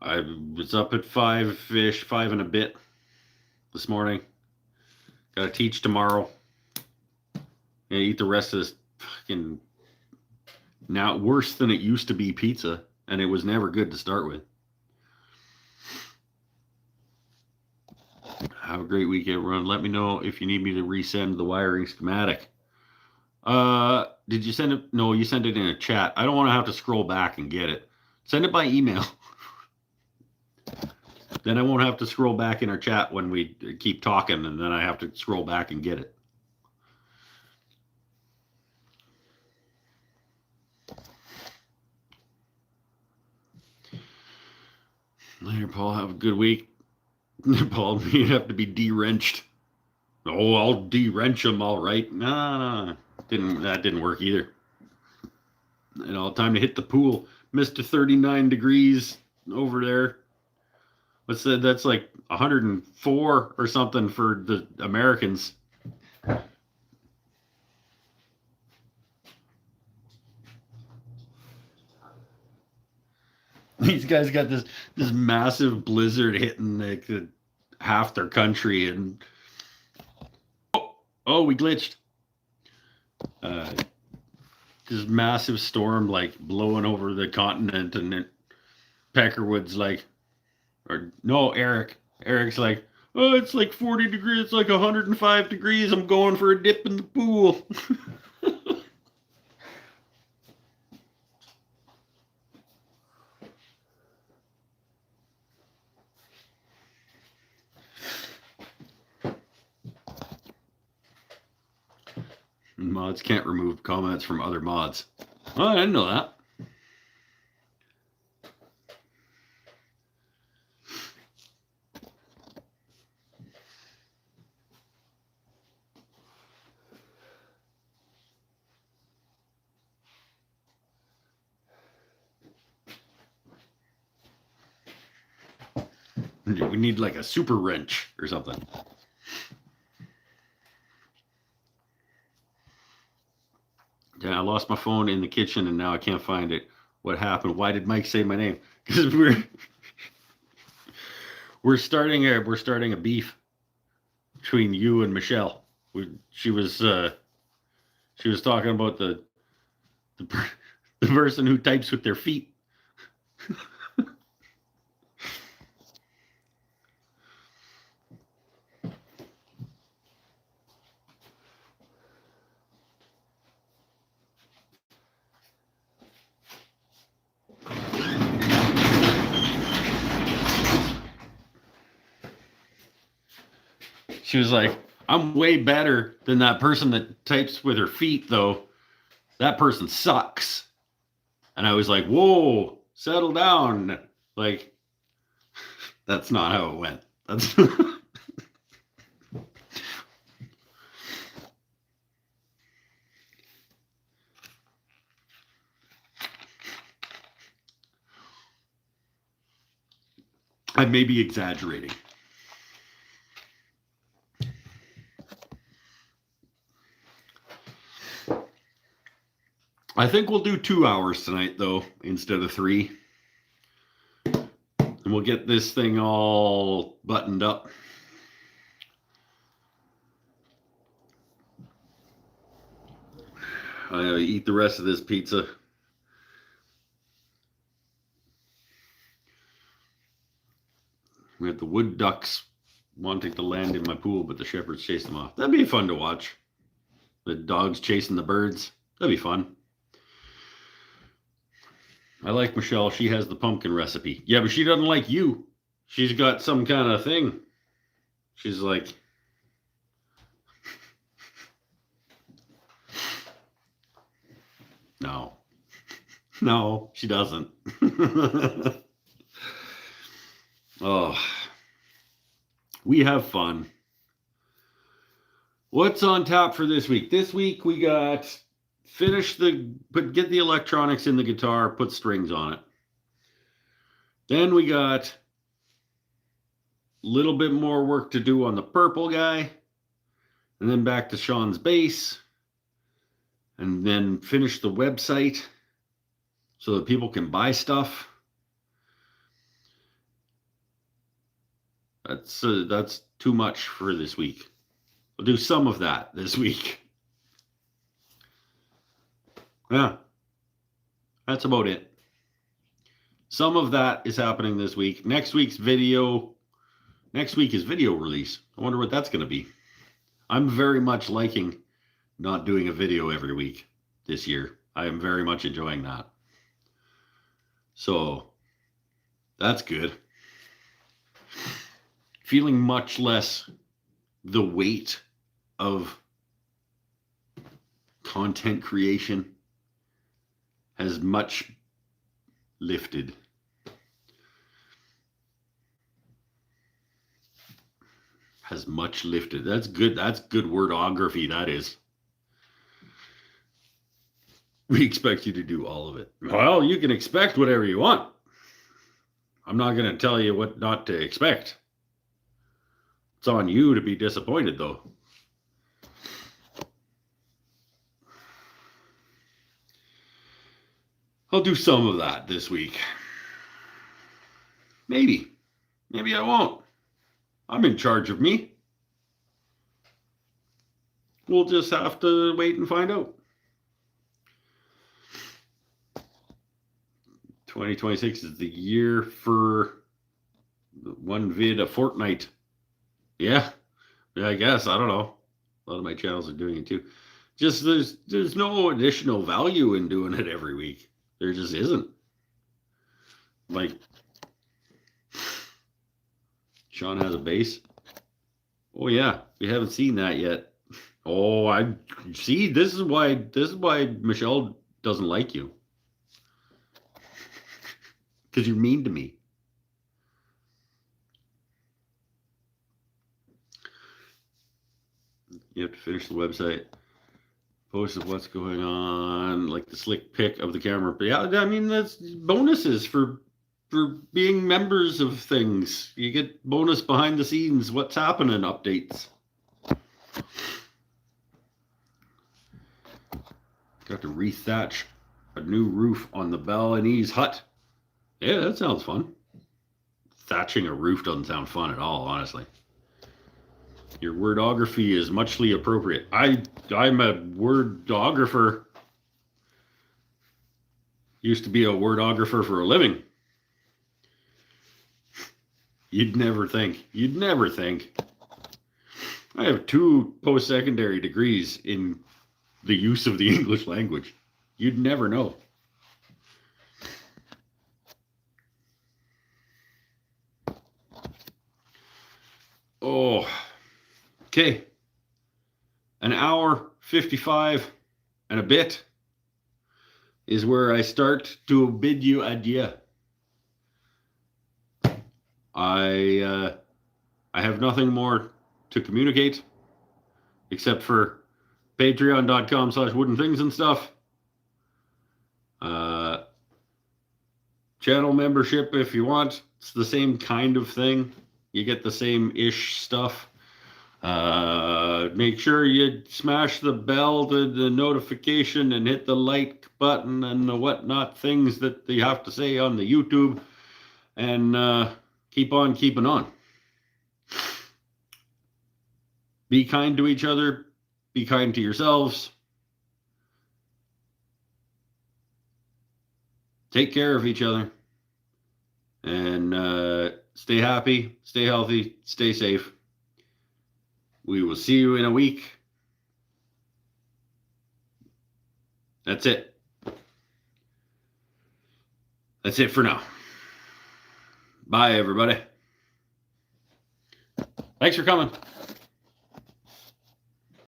I was up at 5-ish, 5 and a bit this morning. Got to teach tomorrow. Yeah, eat the rest of this fucking now worse than it used to be pizza, and it was never good to start with. Have a great weekend, everyone. Let me know if you need me to resend the wiring schematic. Did you send it? No, you sent it in a chat. I don't want to have to scroll back and get it. Send it by email. Then I won't have to scroll back in our chat when we keep talking, and then I have to scroll back and get it. Later, Paul. Have a good week. Paul, you have to be de-wrenched. Oh, I'll de-wrench him, all right. Nah, that didn't work either. Time to hit the pool. Mr. 39 degrees over there. What's that? That's like 104 or something for the Americans. These guys got this massive blizzard hitting like half their country, and oh, we glitched. This massive storm like blowing over the continent, and then Peckerwood's like, or no, Eric's like, oh, it's like 40 degrees, it's like 105 degrees. I'm going for a dip in the pool. Mods can't remove comments from other mods. Oh, I didn't know that. We need like a super wrench or something. Yeah, I lost my phone in the kitchen and now I can't find it. What happened? Why did Mike say my name? Because we're starting a beef between you and Michelle. She was talking about the the person who types with their feet. She was like, I'm way better than that person that types with her feet, though. That person sucks. And I was like, whoa, settle down. Like, that's not how it went. That's I may be exaggerating. I think we'll do 2 hours tonight, though, instead of 3. And we'll get this thing all buttoned up. I'm going to eat the rest of this pizza. We have the wood ducks wanting to land in my pool, but the shepherds chase them off. That'd be fun to watch. The dogs chasing the birds. That'd be fun. I like Michelle. She has the pumpkin recipe. Yeah, but she doesn't like you. She's got some kind of thing. She's like... No. No, she doesn't. Oh. We have fun. What's on tap for this week? This week we got get the electronics in the guitar, put strings on it. Then we got a little bit more work to do on the purple guy. And then back to Sean's bass. And then finish the website so that people can buy stuff. That's too much for this week. We'll do some of that this week. Yeah, that's about it. Some of that is happening this week. Next week is video release. I wonder what that's going to be. I'm very much liking not doing a video every week this year. I am very much enjoying that. So that's good. Feeling much less the weight of content creation has much lifted. Has much lifted. That's good. That's good wordography. That is. We expect you to do all of it. Well, you can expect whatever you want. I'm not going to tell you what not to expect. It's on you to be disappointed, though. I'll do some of that this week. Maybe. Maybe I won't. I'm in charge of me. We'll just have to wait and find out. 2026 is the year for one vid a fortnight. Yeah, I guess. I don't know. A lot of my channels are doing it too. Just there's no additional value in doing it every week. There just isn't. Like, Sean has a bass. Oh yeah, we haven't seen that yet. Oh, I see. This is why Michelle doesn't like you. Because you're mean to me. You have to finish the website. Post of what's going on, like the slick pic of the camera. But yeah, I mean, that's bonuses for being members of things. You get bonus behind the scenes, what's happening updates. Got to rethatch a new roof on the Balinese hut. Yeah, that sounds fun. Thatching a roof doesn't sound fun at all, honestly. Your wordography is muchly appropriate. I'm a wordographer. Used to be a wordographer for a living. You'd never think. You'd never think. I have 2 post-secondary degrees in the use of the English language. You'd never know. Oh, okay. An hour 55 and a bit is where I start to bid you adieu. I have nothing more to communicate except for patreon.com/woodenthings and stuff. Channel membership if you want. It's the same kind of thing. You get the same-ish stuff. Make sure you smash the bell to the notification and hit the like button and the whatnot things that you have to say on the YouTube. And keep on keeping on. Be kind to each other. Be kind to yourselves. Take care of each other. And stay happy, stay healthy, stay safe. We will see you in a week. That's it. That's it for now. Bye, everybody. Thanks for coming.